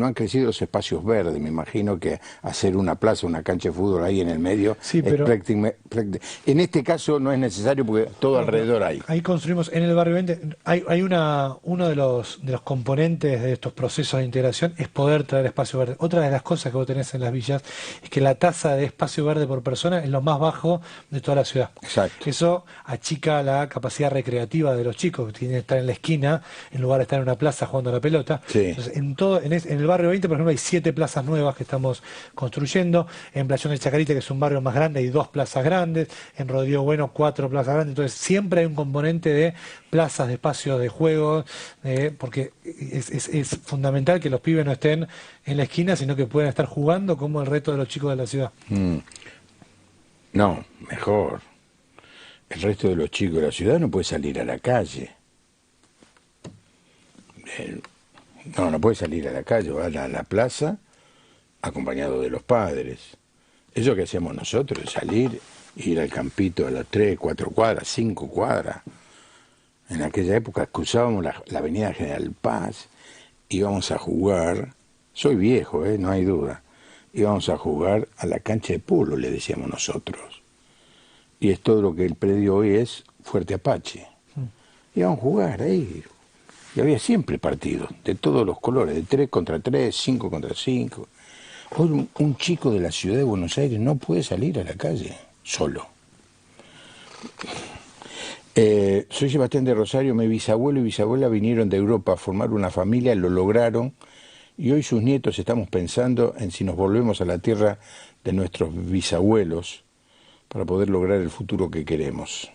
han crecido los espacios verdes. Me imagino que hacer una plaza, una cancha de fútbol ahí en el medio Sí, es pero en este caso no es necesario porque todo alrededor hay. ahí construimos en el barrio 20, uno de los componentes de estos procesos de integración es poder traer espacio verde. Otra de las cosas que vos tenés en las villas es que la tasa de espacio verde por persona es lo más bajo de toda la ciudad. Exacto. Eso achica la capacidad recreativa de los chicos, que tienen que estar en la esquina en lugar de estar en una plaza jugando a la pelota. Sí. Entonces, en el barrio 20, por ejemplo, hay 7 plazas nuevas que estamos construyendo. En Playón de Chacarita, que es un barrio más grande, hay 2 plazas grandes. En Rodrigo Bueno, 4 plazas grandes. Entonces, siempre hay un componente de plazas, de espacios de juego, porque es fundamental que los pibes no estén en la esquina, sino que puedan estar jugando como el resto de los chicos de la ciudad. No, mejor. El resto de los chicos de la ciudad no puede salir a la calle. No puede salir a la calle, va a la plaza acompañado de los padres. Eso que hacemos nosotros es salir, ir al campito a las 3, 4 cuadras, 5 cuadras. En aquella época cruzábamos la avenida General Paz, íbamos a jugar, soy viejo, no hay duda, íbamos a jugar a la cancha de polo, le decíamos nosotros. Y es todo lo que el predio hoy es Fuerte Apache. Íbamos a jugar ahí. Y había siempre partidos, de todos los colores, de 3 contra 3, 5 contra 5. Hoy un chico de la ciudad de Buenos Aires no puede salir a la calle solo. Soy Sebastián de Rosario, mi bisabuelo y bisabuela vinieron de Europa a formar una familia, lo lograron, y hoy sus nietos estamos pensando en si nos volvemos a la tierra de nuestros bisabuelos para poder lograr el futuro que queremos,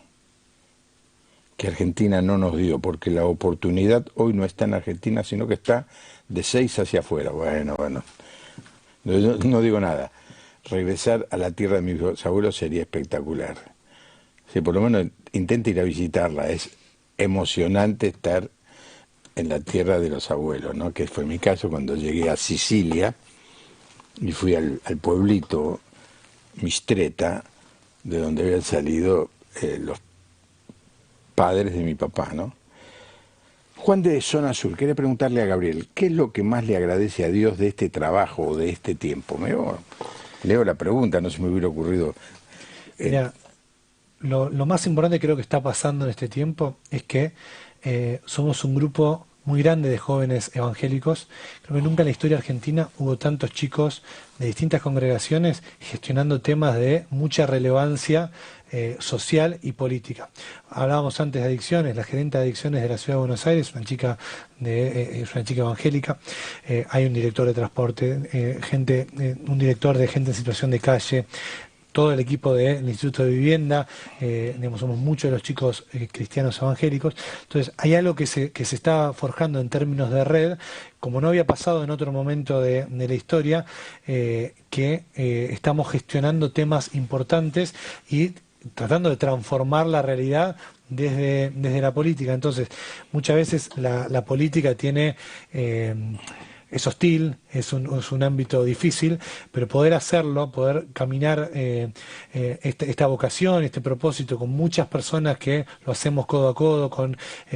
que Argentina no nos dio, porque la oportunidad hoy no está en Argentina, sino que está de 6 hacia afuera. Bueno, no digo nada. Regresar a la tierra de mis bisabuelos sería espectacular. Si por lo menos intenta ir a visitarla, es emocionante estar en la tierra de los abuelos, ¿no? Que fue mi caso cuando llegué a Sicilia y fui al pueblito Mistreta, de donde habían salido los padres de mi papá, ¿no? Juan de Zona Sur, quería preguntarle a Gabriel, ¿qué es lo que más le agradece a Dios de este trabajo o de este tiempo? Leo la pregunta, no se me hubiera ocurrido. Mira, lo más importante creo que está pasando en este tiempo es que somos un grupo muy grande de jóvenes evangélicos. Creo que nunca en la historia argentina hubo tantos chicos de distintas congregaciones gestionando temas de mucha relevancia social y política. Hablábamos antes de adicciones, la gerente de adicciones de la Ciudad de Buenos Aires, es una chica evangélica. Hay un director de transporte, un director de gente en situación de calle, todo el equipo del Instituto de Vivienda, somos muchos de los chicos cristianos evangélicos. Entonces, hay algo que se está forjando en términos de red, como no había pasado en otro momento de la historia, que estamos gestionando temas importantes y tratando de transformar la realidad desde la política. Entonces, muchas veces la política tiene... es hostil, es un ámbito difícil, pero poder hacerlo, poder caminar esta vocación, este propósito con muchas personas que lo hacemos codo a codo,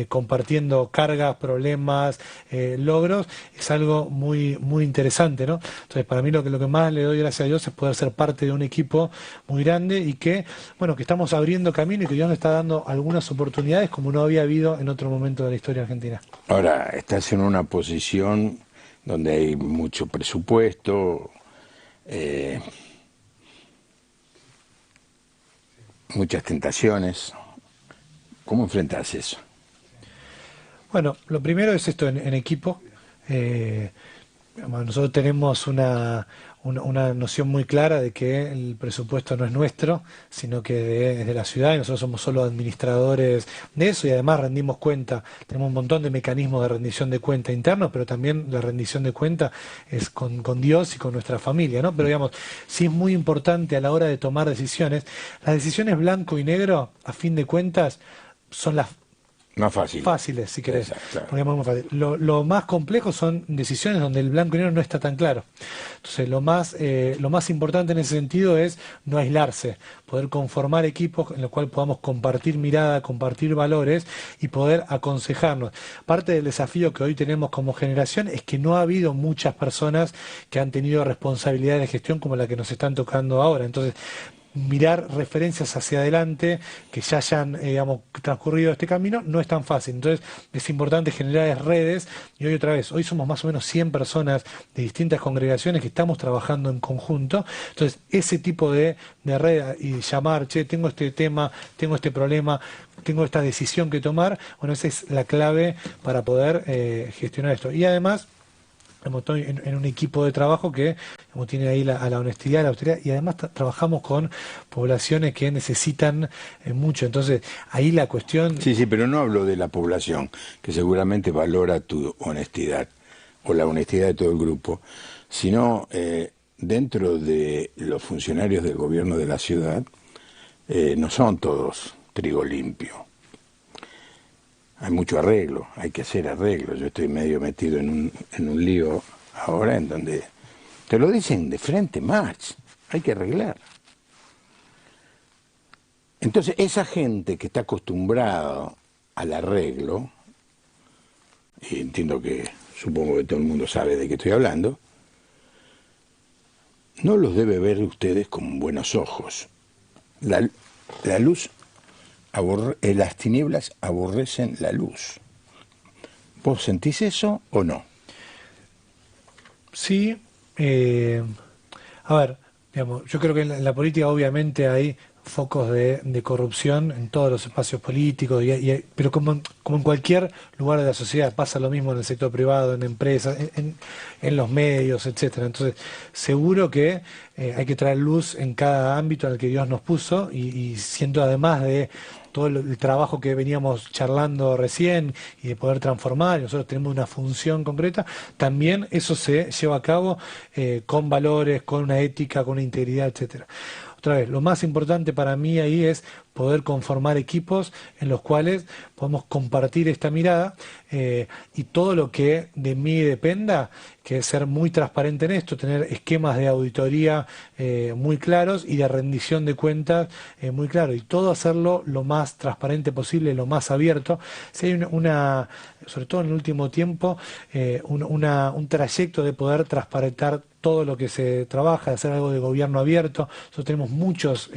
compartiendo cargas, problemas, logros, es algo muy, muy interesante, ¿no? Entonces, para mí lo que más le doy gracias a Dios es poder ser parte de un equipo muy grande y que estamos abriendo camino y que Dios nos está dando algunas oportunidades como no había habido en otro momento de la historia argentina. Ahora, estás en una posición donde hay mucho presupuesto, muchas tentaciones. ¿Cómo enfrentas eso? Bueno, lo primero es esto en equipo. Nosotros tenemos una noción muy clara de que el presupuesto no es nuestro, sino que es de la ciudad y nosotros somos solo administradores de eso y además rendimos cuenta. Tenemos un montón de mecanismos de rendición de cuenta internos, pero también la rendición de cuenta es con Dios y con nuestra familia, ¿no? Pero digamos, sí es muy importante a la hora de tomar decisiones. Las decisiones blanco y negro, a fin de cuentas, son las Más fácil. fáciles, si querés. Exacto, claro. Porque es muy fácil. Lo más complejo son decisiones donde el blanco y negro no está tan claro. Entonces, lo más importante en ese sentido es no aislarse, poder conformar equipos en los cuales podamos compartir mirada, compartir valores y poder aconsejarnos. Parte del desafío que hoy tenemos como generación es que no ha habido muchas personas que han tenido responsabilidades de gestión como la que nos están tocando ahora. Entonces, mirar referencias hacia adelante que ya hayan, digamos, transcurrido este camino, no es tan fácil. Entonces es importante generar redes y hoy otra vez, hoy somos más o menos 100 personas de distintas congregaciones que estamos trabajando en conjunto. Entonces ese tipo de red y llamar, che, tengo este tema, tengo este problema, tengo esta decisión que tomar, bueno, esa es la clave para poder gestionar esto. Y además, estoy en un equipo de trabajo que tiene ahí a la honestidad, la austeridad y además trabajamos con poblaciones que necesitan mucho. Entonces, ahí la cuestión... Sí, pero no hablo de la población, que seguramente valora tu honestidad o la honestidad de todo el grupo, sino dentro de los funcionarios del gobierno de la ciudad, no son todos trigo limpio. Hay mucho arreglo, hay que hacer arreglo. Yo estoy medio metido en un lío ahora en donde te lo dicen de frente, March, hay que arreglar. Entonces, esa gente que está acostumbrada al arreglo, y entiendo que, supongo que todo el mundo sabe de qué estoy hablando, no los debe ver ustedes con buenos ojos. La luz... las tinieblas aborrecen la luz. ¿Vos sentís eso o no? Sí, a ver, digamos, yo creo que en la política obviamente hay focos de corrupción en todos los espacios políticos, pero como en cualquier lugar de la sociedad, pasa lo mismo en el sector privado, en empresas, en los medios, etcétera. Entonces, seguro que hay que traer luz en cada ámbito en el que Dios nos puso y siento además de todo el trabajo que veníamos charlando recién y de poder transformar, y nosotros tenemos una función concreta, también eso se lleva a cabo con valores, con una ética, con una integridad, etcétera. Otra vez, lo más importante para mí ahí es poder conformar equipos en los cuales podamos compartir esta mirada y todo lo que de mí dependa, que es ser muy transparente en esto, tener esquemas de auditoría muy claros y de rendición de cuentas muy claros y todo hacerlo lo más transparente posible, lo más abierto. Si hay sobre todo en el último tiempo, un trayecto de poder transparentar todo lo que se trabaja, de hacer algo de gobierno abierto. Nosotros tenemos muchas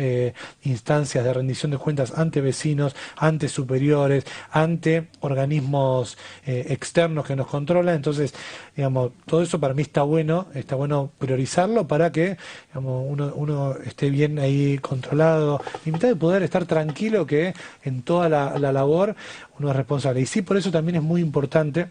instancias de rendición de cuentas ante vecinos, ante superiores, ante organismos externos que nos controlan. Entonces, digamos, todo eso para mí está bueno priorizarlo para que, digamos, uno esté bien ahí controlado, y mitad de poder estar tranquilo que en toda la labor uno es responsable. Y sí, por eso también es muy importante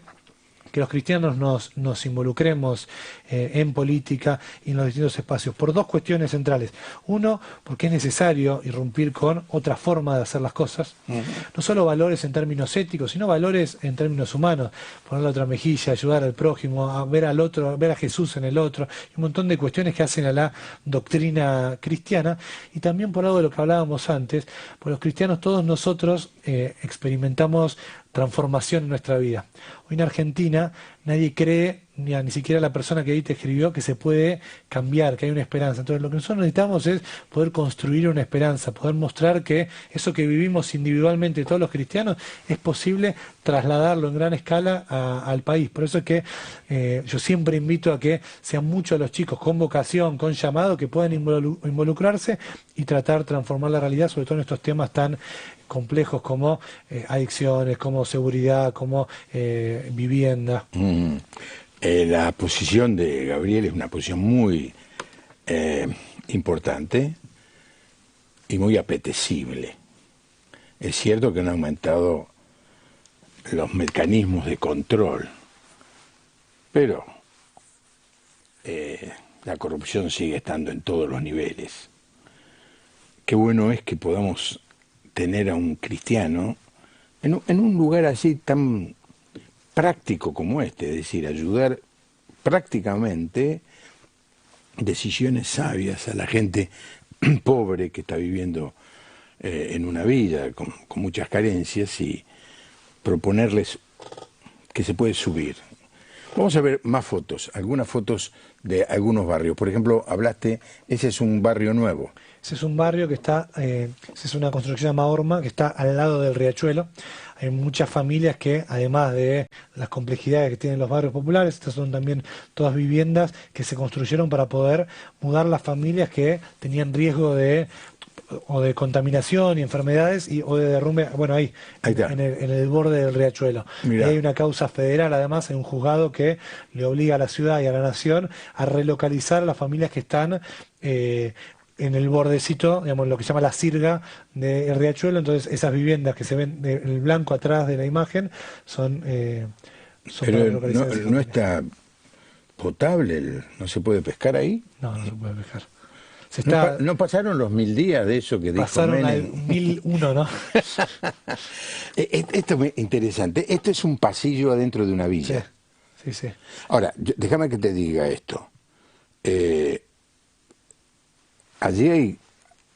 que los cristianos nos involucremos en política y en los distintos espacios, por dos cuestiones centrales. Uno, porque es necesario irrumpir con otra forma de hacer las cosas, no solo valores en términos éticos, sino valores en términos humanos, poner la otra mejilla, ayudar al prójimo, a ver al otro, ver a Jesús en el otro, y un montón de cuestiones que hacen a la doctrina cristiana, y también por algo de lo que hablábamos antes, por los cristianos todos nosotros experimentamos transformación en nuestra vida. Hoy en Argentina nadie cree, ni siquiera la persona que ahí te escribió, que se puede cambiar, que hay una esperanza. Entonces lo que nosotros necesitamos es poder construir una esperanza, poder mostrar que eso que vivimos individualmente todos los cristianos es posible trasladarlo en gran escala al país. Por eso es que yo siempre invito a que sean muchos los chicos con vocación, con llamado, que puedan involucrarse y tratar de transformar la realidad, sobre todo en estos temas tan complejos como adicciones, como seguridad, como vivienda. La posición de Gabriel es una posición muy importante y muy apetecible. Es cierto que han aumentado los mecanismos de control, pero la corrupción sigue estando en todos los niveles. Qué bueno es que podamos tener a un cristiano en un lugar así tan práctico como este, es decir, ayudar prácticamente decisiones sabias a la gente pobre que está viviendo en una villa con muchas carencias y proponerles que se puede subir. Vamos a ver más fotos, algunas fotos de algunos barrios. Por ejemplo, hablaste, ese es un barrio nuevo. Ese es un barrio que está, esa es una construcción llamada Horma, que está al lado del riachuelo. Hay muchas familias que, además de las complejidades que tienen los barrios populares, estas son también todas viviendas que se construyeron para poder mudar las familias que tenían riesgo de o de contaminación y enfermedades o de derrumbe, bueno, ahí está. en el borde del riachuelo. Y hay una causa federal, además, hay un juzgado que le obliga a la ciudad y a la nación a relocalizar a las familias que están en el bordecito, digamos, lo que se llama la sirga del riachuelo. Entonces esas viviendas que se ven el blanco atrás de la imagen son para Pero relocalizar no está potable, no se puede pescar ahí. No se puede pescar. No pasaron los 1000 días de eso que dijo pasaron Menem. al 1001, ¿no? Esto es interesante. Esto es un pasillo adentro de una villa. Sí. Ahora, déjame que te diga esto. Allí hay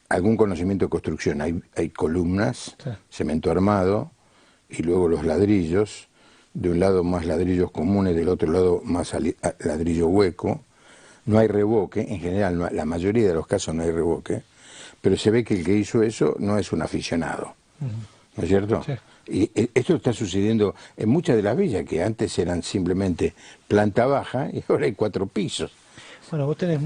algún conocimiento de construcción. Hay columnas, cemento armado, y luego los ladrillos. De un lado más ladrillos comunes, del otro lado más ladrillo hueco. No hay revoque, en general, la mayoría de los casos no hay revoque, pero se ve que el que hizo eso no es un aficionado, ¿no es cierto? Sí. Y esto está sucediendo en muchas de las villas, que antes eran simplemente planta baja y ahora hay 4 pisos. Bueno, vos tenés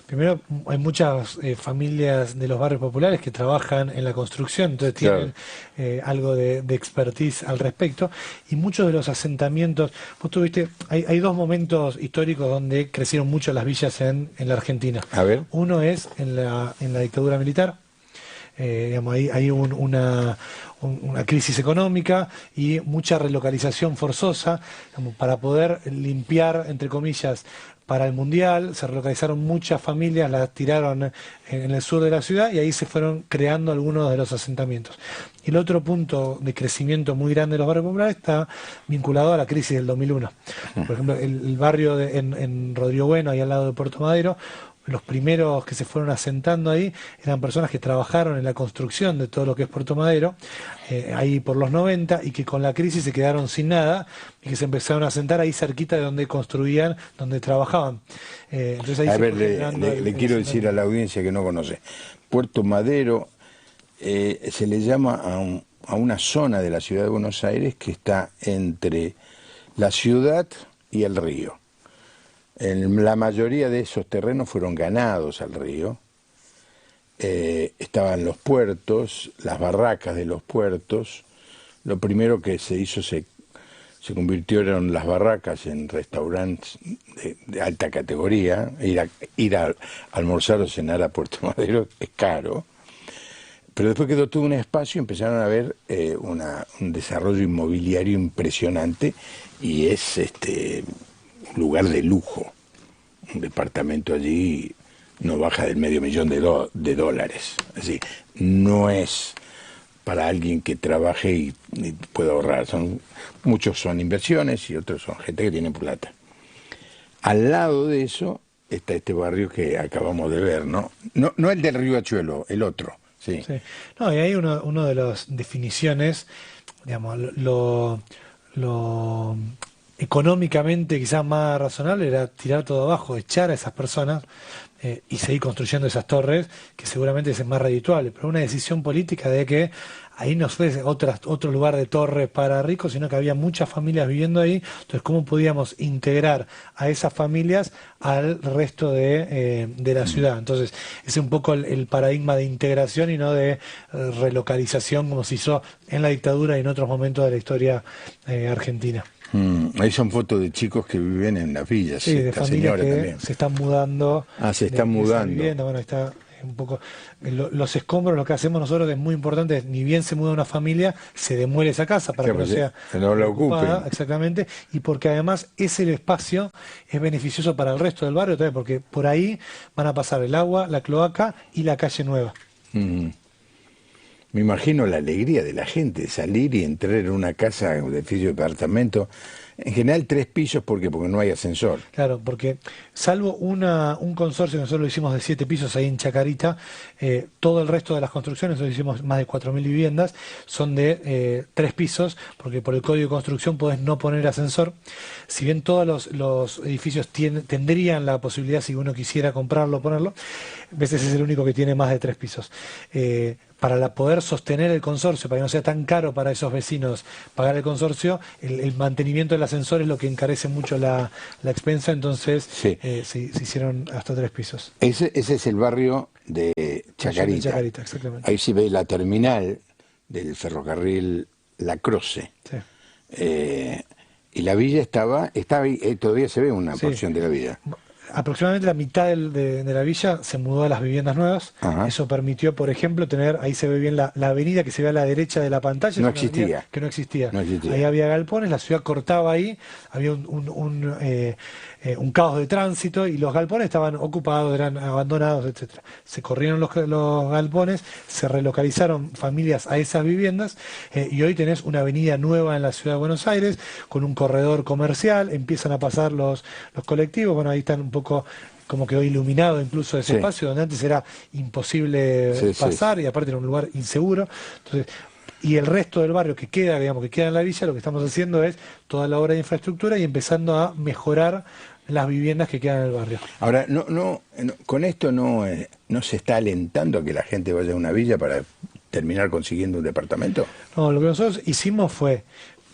primero hay muchas familias de los barrios populares que trabajan en la construcción, entonces tienen algo de expertise al respecto, y muchos de los asentamientos, vos tuviste, hay 2 momentos históricos donde crecieron mucho las villas en la Argentina. A ver. Uno es en la dictadura militar. Digamos, hay una crisis económica y mucha relocalización forzosa, digamos, para poder limpiar, entre comillas, para el Mundial. Se relocalizaron muchas familias, las tiraron en el sur de la ciudad y ahí se fueron creando algunos de los asentamientos. Y el otro punto de crecimiento muy grande de los barrios populares está vinculado a la crisis del 2001. Por ejemplo, el barrio en Rodrigo Bueno, ahí al lado de Puerto Madero, los primeros que se fueron asentando ahí eran personas que trabajaron en la construcción de todo lo que es Puerto Madero, ahí por los 90, y que con la crisis se quedaron sin nada y que se empezaron a asentar ahí cerquita de donde construían, donde trabajaban. Entonces ahí a ver, le quiero decir a la audiencia que no conoce. Puerto Madero se le llama a una zona de la ciudad de Buenos Aires que está entre la ciudad y el río. La mayoría de esos terrenos fueron ganados al río. Estaban los puertos, las barracas de los puertos. Lo primero que se hizo, se convirtieron las barracas en restaurantes de alta categoría. Ir a almorzar o cenar a Puerto Madero es caro. Pero después quedó todo un espacio y empezaron a ver un desarrollo inmobiliario impresionante, y es un lugar de lujo. Un departamento allí no baja del $500,000 de dólares. Es decir, no es para alguien que trabaje y pueda ahorrar. Muchos son inversiones y otros son gente que tiene plata. Al lado de eso está este barrio que acabamos de ver, ¿no? No el del Riachuelo, el otro. Sí. No, y hay uno de las definiciones, digamos, lo económicamente quizás más razonable era tirar todo abajo, echar a esas personas y seguir construyendo esas torres, que seguramente es más redituable, pero una decisión política de que ahí no fue otro lugar de torres para ricos, sino que había muchas familias viviendo ahí. Entonces, ¿cómo podíamos integrar a esas familias al resto de la ciudad? Entonces, ese es un poco el paradigma de integración y no de relocalización como se hizo en la dictadura y en otros momentos de la historia argentina. Ahí son fotos de chicos que viven en las villas, Sí, de esta familias señora que también. se están mudando. Se están De esa mudando. vivienda. Bueno, ahí está un poco. Los escombros, lo que hacemos nosotros es muy importante, es, ni bien se muda una familia, se demuele esa casa para Claro, que no pues, sea que no la ocupada, ocupen. exactamente, y porque además ese espacio es beneficioso para el resto del barrio también, porque por ahí van a pasar el agua, la cloaca y la calle nueva. Mm. Me imagino la alegría de la gente, salir y entrar en una casa, un edificio de departamento. En general 3 pisos, ¿por qué? Porque no hay ascensor. Claro, porque salvo un consorcio, nosotros lo hicimos de 7 pisos ahí en Chacarita, todo el resto de las construcciones, nosotros hicimos más de 4.000 viviendas, son de 3 pisos, porque por el código de construcción podés no poner ascensor. Si bien todos los edificios tendrían la posibilidad, si uno quisiera comprarlo, ponerlo, a veces es el único que tiene más de 3 pisos. Para poder sostener el consorcio, para que no sea tan caro para esos vecinos pagar el consorcio, el mantenimiento del ascensor es lo que encarece mucho la expensa, entonces Sí. se hicieron hasta 3 pisos. Ese es el barrio de Estación de Chacarita. Chacarita, exactamente. Ahí se ve la terminal del ferrocarril La Croce. Sí. Y la villa estaba ahí, todavía se ve una Sí. porción de la villa. Aproximadamente la mitad de la villa se mudó a las viviendas nuevas. Ajá. Eso permitió, por ejemplo, tener, ahí se ve bien la avenida que se ve a la derecha de la pantalla. No es una avenida existía. que no existía. No existía. Ahí había galpones, la ciudad cortaba ahí, había un caos de tránsito y los galpones estaban ocupados, eran abandonados, etcétera. Se corrieron los galpones, se relocalizaron familias a esas viviendas y hoy tenés una avenida nueva en la ciudad de Buenos Aires con un corredor comercial, empiezan a pasar los colectivos, bueno, ahí están un poco como quedó iluminado incluso ese Sí. espacio donde antes era imposible Sí, sí, pasar y aparte era un lugar inseguro. Entonces, y el resto del barrio que queda, digamos, que queda en la villa, lo que estamos haciendo es toda la obra de infraestructura y empezando a mejorar las viviendas que quedan en el barrio. Ahora, con esto no se está alentando a que la gente vaya a una villa para terminar consiguiendo un departamento. No, lo que nosotros hicimos fue,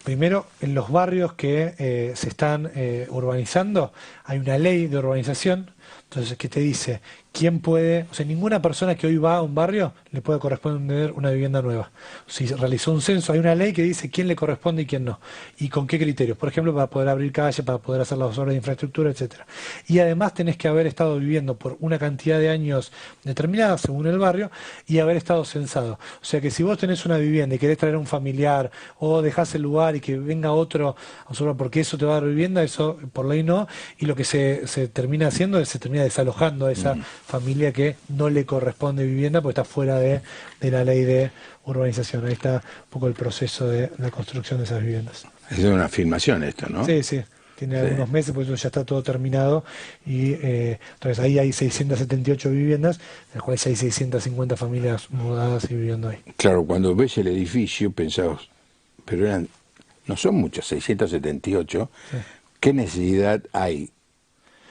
primero, en los barrios que se están urbanizando, hay una ley de urbanización, entonces, que te dice quién puede, o sea, ninguna persona que hoy va a un barrio le puede corresponder una vivienda nueva. Si realizó un censo, hay una ley que dice quién le corresponde y quién no, y con qué criterios. Por ejemplo, para poder abrir calle, para poder hacer las obras de infraestructura, etcétera. Y además tenés que haber estado viviendo por una cantidad de años determinada, según el barrio, y haber estado censado. O sea que si vos tenés una vivienda y querés traer a un familiar, o dejás el lugar y que venga otro a observar porque eso te va a dar vivienda, eso por ley no, y lo que se termina haciendo es se termina desalojando a esa familia que no le corresponde vivienda porque está fuera de la ley de urbanización. Ahí está un poco el proceso de la construcción de esas viviendas. Es una filmación esto, ¿no? Sí, sí. Tiene algunos meses, pues eso ya está todo terminado. Y entonces ahí hay 678 viviendas, en las cuales hay 650 familias mudadas y viviendo ahí. Claro, cuando ves el edificio pensás, pero no son muchos, 678. Sí. ¿Qué necesidad hay?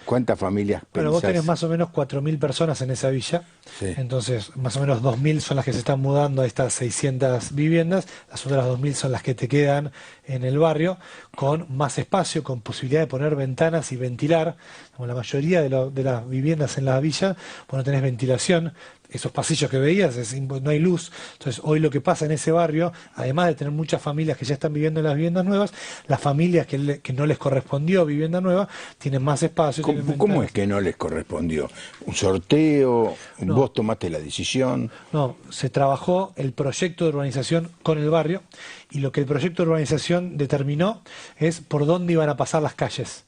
¿Cuántas familias Bueno, vos pensás? tenés más o menos 4.000 personas en esa villa, Sí. entonces más o menos 2.000 son las que se están mudando a estas 600 viviendas, las otras 2.000 son las que te quedan en el barrio, con más espacio, con posibilidad de poner ventanas y ventilar. Como la mayoría de las viviendas en la villa, vos no tenés ventilación, esos pasillos que veías, no hay luz. Entonces, hoy lo que pasa en ese barrio, además de tener muchas familias que ya están viviendo en las viviendas nuevas, las familias que no les correspondió vivienda nueva, tienen más espacio. ¿Cómo es que no les correspondió? ¿Un sorteo? No. ¿Vos tomaste la decisión? No, se trabajó el proyecto de urbanización con el barrio y lo que el proyecto de urbanización determinó es por dónde iban a pasar las calles.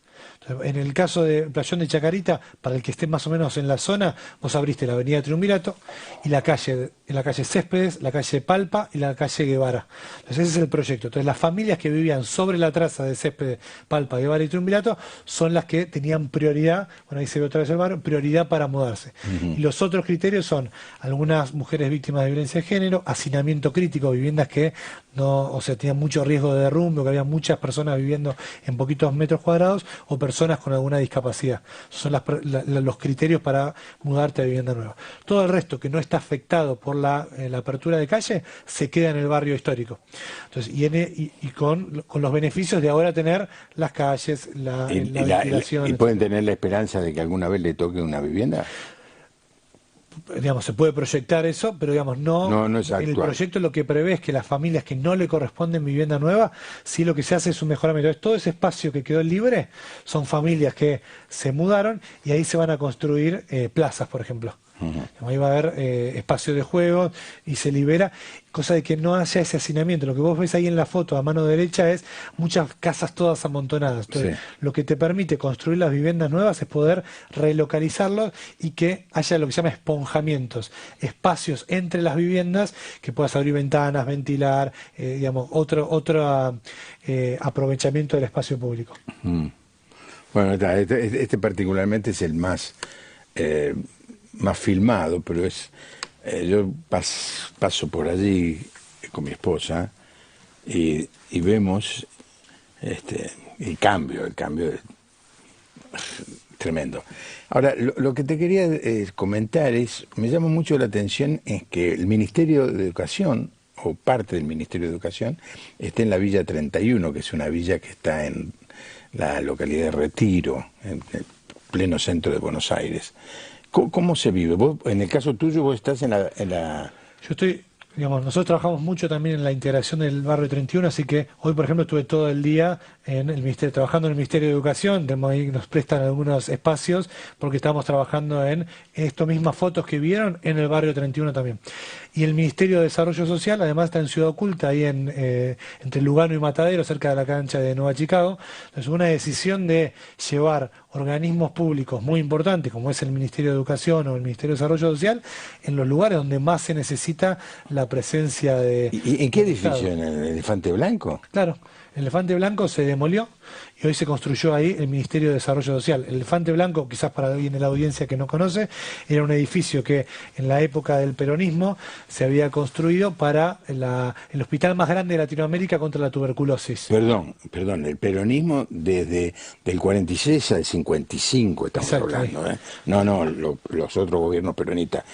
En el caso de Playón de Chacarita, para el que esté más o menos en la zona, vos abriste la avenida Triunvirato y la calle Céspedes, la calle Palpa y la calle Guevara. Entonces ese es el proyecto. Entonces las familias que vivían sobre la traza de Céspedes, Palpa, Guevara y Triunvirato son las que tenían prioridad, bueno ahí se ve otra vez el barrio, prioridad para mudarse. Y los otros criterios son algunas mujeres víctimas de violencia de género, hacinamiento crítico, viviendas que no, o sea, tenían mucho riesgo de derrumbe, que había muchas personas viviendo en poquitos metros cuadrados, o personas con alguna discapacidad. Son los criterios para mudarte a vivienda nueva. Todo el resto que no está afectado por la apertura de calle se queda en el barrio histórico. Entonces, y con los beneficios de ahora tener las calles, la ventilación. ¿Y pueden tener la esperanza de que alguna vez le toque una vivienda? digamos, se puede proyectar eso, pero digamos, no es el actual. proyecto lo que prevé es que las familias que no le corresponden vivienda nueva, sí lo que se hace es un mejoramiento. Entonces, todo ese espacio que quedó libre son familias que se mudaron y ahí se van a construir plazas, por ejemplo. Ahí va a haber espacio de juego y se libera, cosa de que no haya ese hacinamiento. Lo que vos ves ahí en la foto a mano derecha es muchas casas todas amontonadas. Entonces, Sí. lo que te permite construir las viviendas nuevas es poder relocalizarlos y que haya lo que se llama esponjamientos, espacios entre las viviendas que puedas abrir ventanas, ventilar, digamos, otro aprovechamiento del espacio público. Mm. Bueno, este particularmente es el eh, más filmado, pero yo paso por allí con mi esposa y vemos el cambio es tremendo. Ahora, lo que te quería comentar me llama mucho la atención es que el Ministerio de Educación, o parte del Ministerio de Educación, está en la Villa 31, que es una villa que está en la localidad de Retiro, en el pleno centro de Buenos Aires. ¿Cómo se vive? Vos, en el caso tuyo, vos estás Yo estoy, digamos, nosotros trabajamos mucho también en la integración del barrio 31, así que hoy, por ejemplo, estuve todo el día en el ministerio, trabajando en el Ministerio de Educación, ahí nos prestan algunos espacios porque estamos trabajando en estas mismas fotos que vieron en el barrio 31 también. Y el Ministerio de Desarrollo Social, además, está en Ciudad Oculta, ahí entre Lugano y Matadero, cerca de la cancha de Nueva Chicago. Entonces, una decisión de llevar organismos públicos muy importantes, como es el Ministerio de Educación o el Ministerio de Desarrollo Social, en los lugares donde más se necesita la presencia ¿Y en qué del Estado. edificio? ¿En el Elefante Blanco? Claro, el Elefante Blanco se demolió y hoy se construyó ahí el Ministerio de Desarrollo Social. El Elefante Blanco, quizás para alguien de la audiencia que no conoce, era un edificio que en la época del peronismo se había construido para el hospital más grande de Latinoamérica contra la tuberculosis. Perdón, el peronismo desde del 46 al 55 estamos Exacto, ahí. hablando, ¿eh? No, los otros gobiernos peronistas,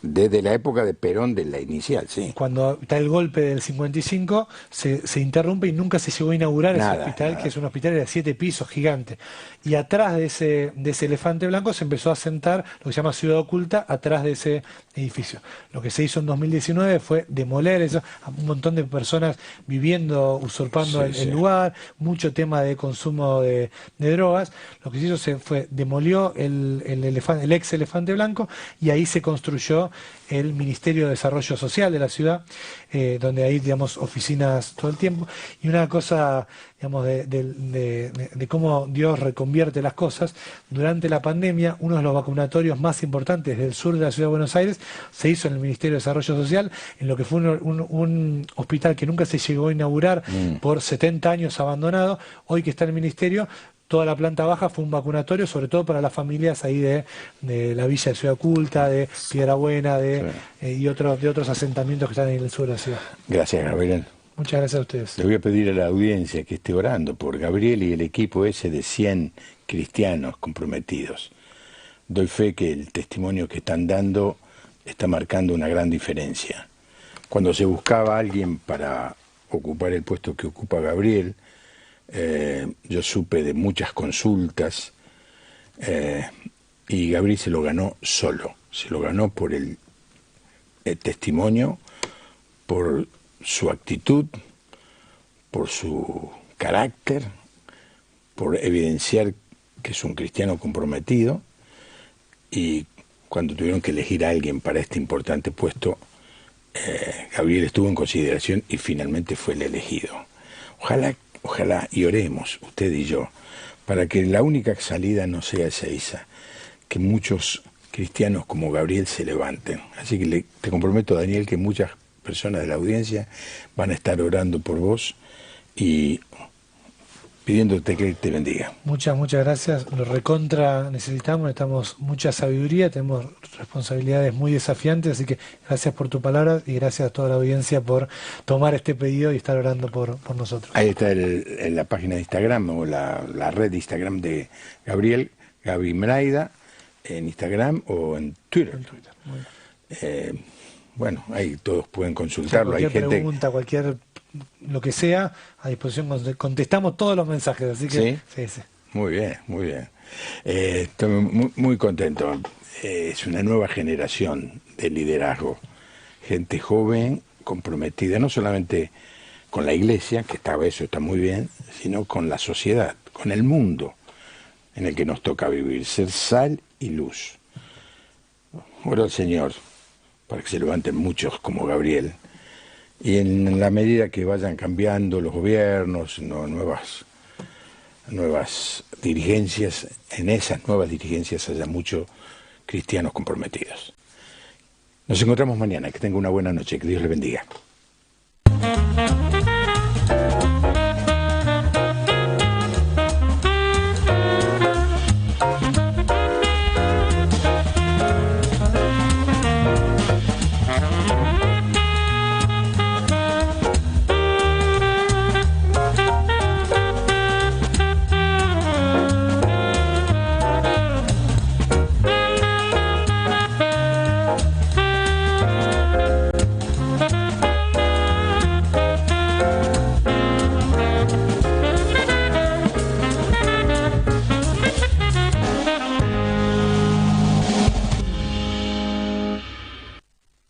desde la época de Perón, de la inicial, sí. Cuando está el golpe del 55, se interrumpe y nunca se llegó a inaugurar ese hospital, que es un hospital de 7 pisos, gigante. Y atrás de ese elefante blanco se empezó a sentar lo que se llama Ciudad Oculta, atrás de ese edificio. Lo que se hizo en 2019 fue demoler eso, a un montón de personas viviendo, usurpando el lugar, mucho tema de consumo de drogas. Lo que se hizo fue demolió el ex elefante blanco y ahí se construyó el Ministerio de Desarrollo Social de la ciudad, donde hay, digamos, oficinas todo el tiempo. Y una cosa, digamos, de cómo Dios reconvierte las cosas, durante la pandemia, uno de los vacunatorios más importantes del sur de la ciudad de Buenos Aires se hizo en el Ministerio de Desarrollo Social, en lo que fue un hospital que nunca se llegó a inaugurar por 70 años abandonado. Hoy que está en el Ministerio, toda la planta baja fue un vacunatorio, sobre todo para las familias ahí de la villa de Ciudad Oculta, de Piedra Buena, y de otros asentamientos que están en el sur de la ciudad. Gracias, Gabriel. Muchas gracias a ustedes. Le voy a pedir a la audiencia que esté orando por Gabriel y el equipo ese de 100 cristianos comprometidos. Doy fe que el testimonio que están dando está marcando una gran diferencia. Cuando se buscaba a alguien para ocupar el puesto que ocupa Gabriel, yo supe de muchas consultas y Gabriel se lo ganó solo, se lo ganó por el testimonio, por su actitud, por su carácter, por evidenciar que es un cristiano comprometido, y cuando tuvieron que elegir a alguien para este importante puesto, Gabriel estuvo en consideración y finalmente fue el elegido. Ojalá y oremos, usted y yo, para que la única salida no sea esa, que muchos cristianos como Gabriel se levanten. Así que te comprometo, Daniel, que muchas personas de la audiencia van a estar orando por vos y pidiéndote que te bendiga. Muchas gracias. Lo necesitamos mucha sabiduría, tenemos responsabilidades muy desafiantes, así que gracias por tu palabra y gracias a toda la audiencia por tomar este pedido y estar orando por nosotros. Ahí está en la página de Instagram o la red de Instagram de Gabriel, Gaby Mraida, en Instagram o en Twitter. Muy bien. Bueno, ahí todos pueden consultarlo. Cualquier Hay gente... pregunta, lo que sea, a disposición, contestamos todos los mensajes, así que sí. Muy bien. Estoy muy contento. es una nueva generación de liderazgo, gente joven, comprometida, no solamente con la iglesia, que eso está muy bien, sino con la sociedad, con el mundo en el que nos toca vivir, ser sal y luz. Oro al Señor para que se levanten muchos como Gabriel, y en la medida que vayan cambiando los gobiernos, nuevas dirigencias, en esas nuevas dirigencias haya muchos cristianos comprometidos. Nos encontramos mañana, que tenga una buena noche, que Dios le bendiga.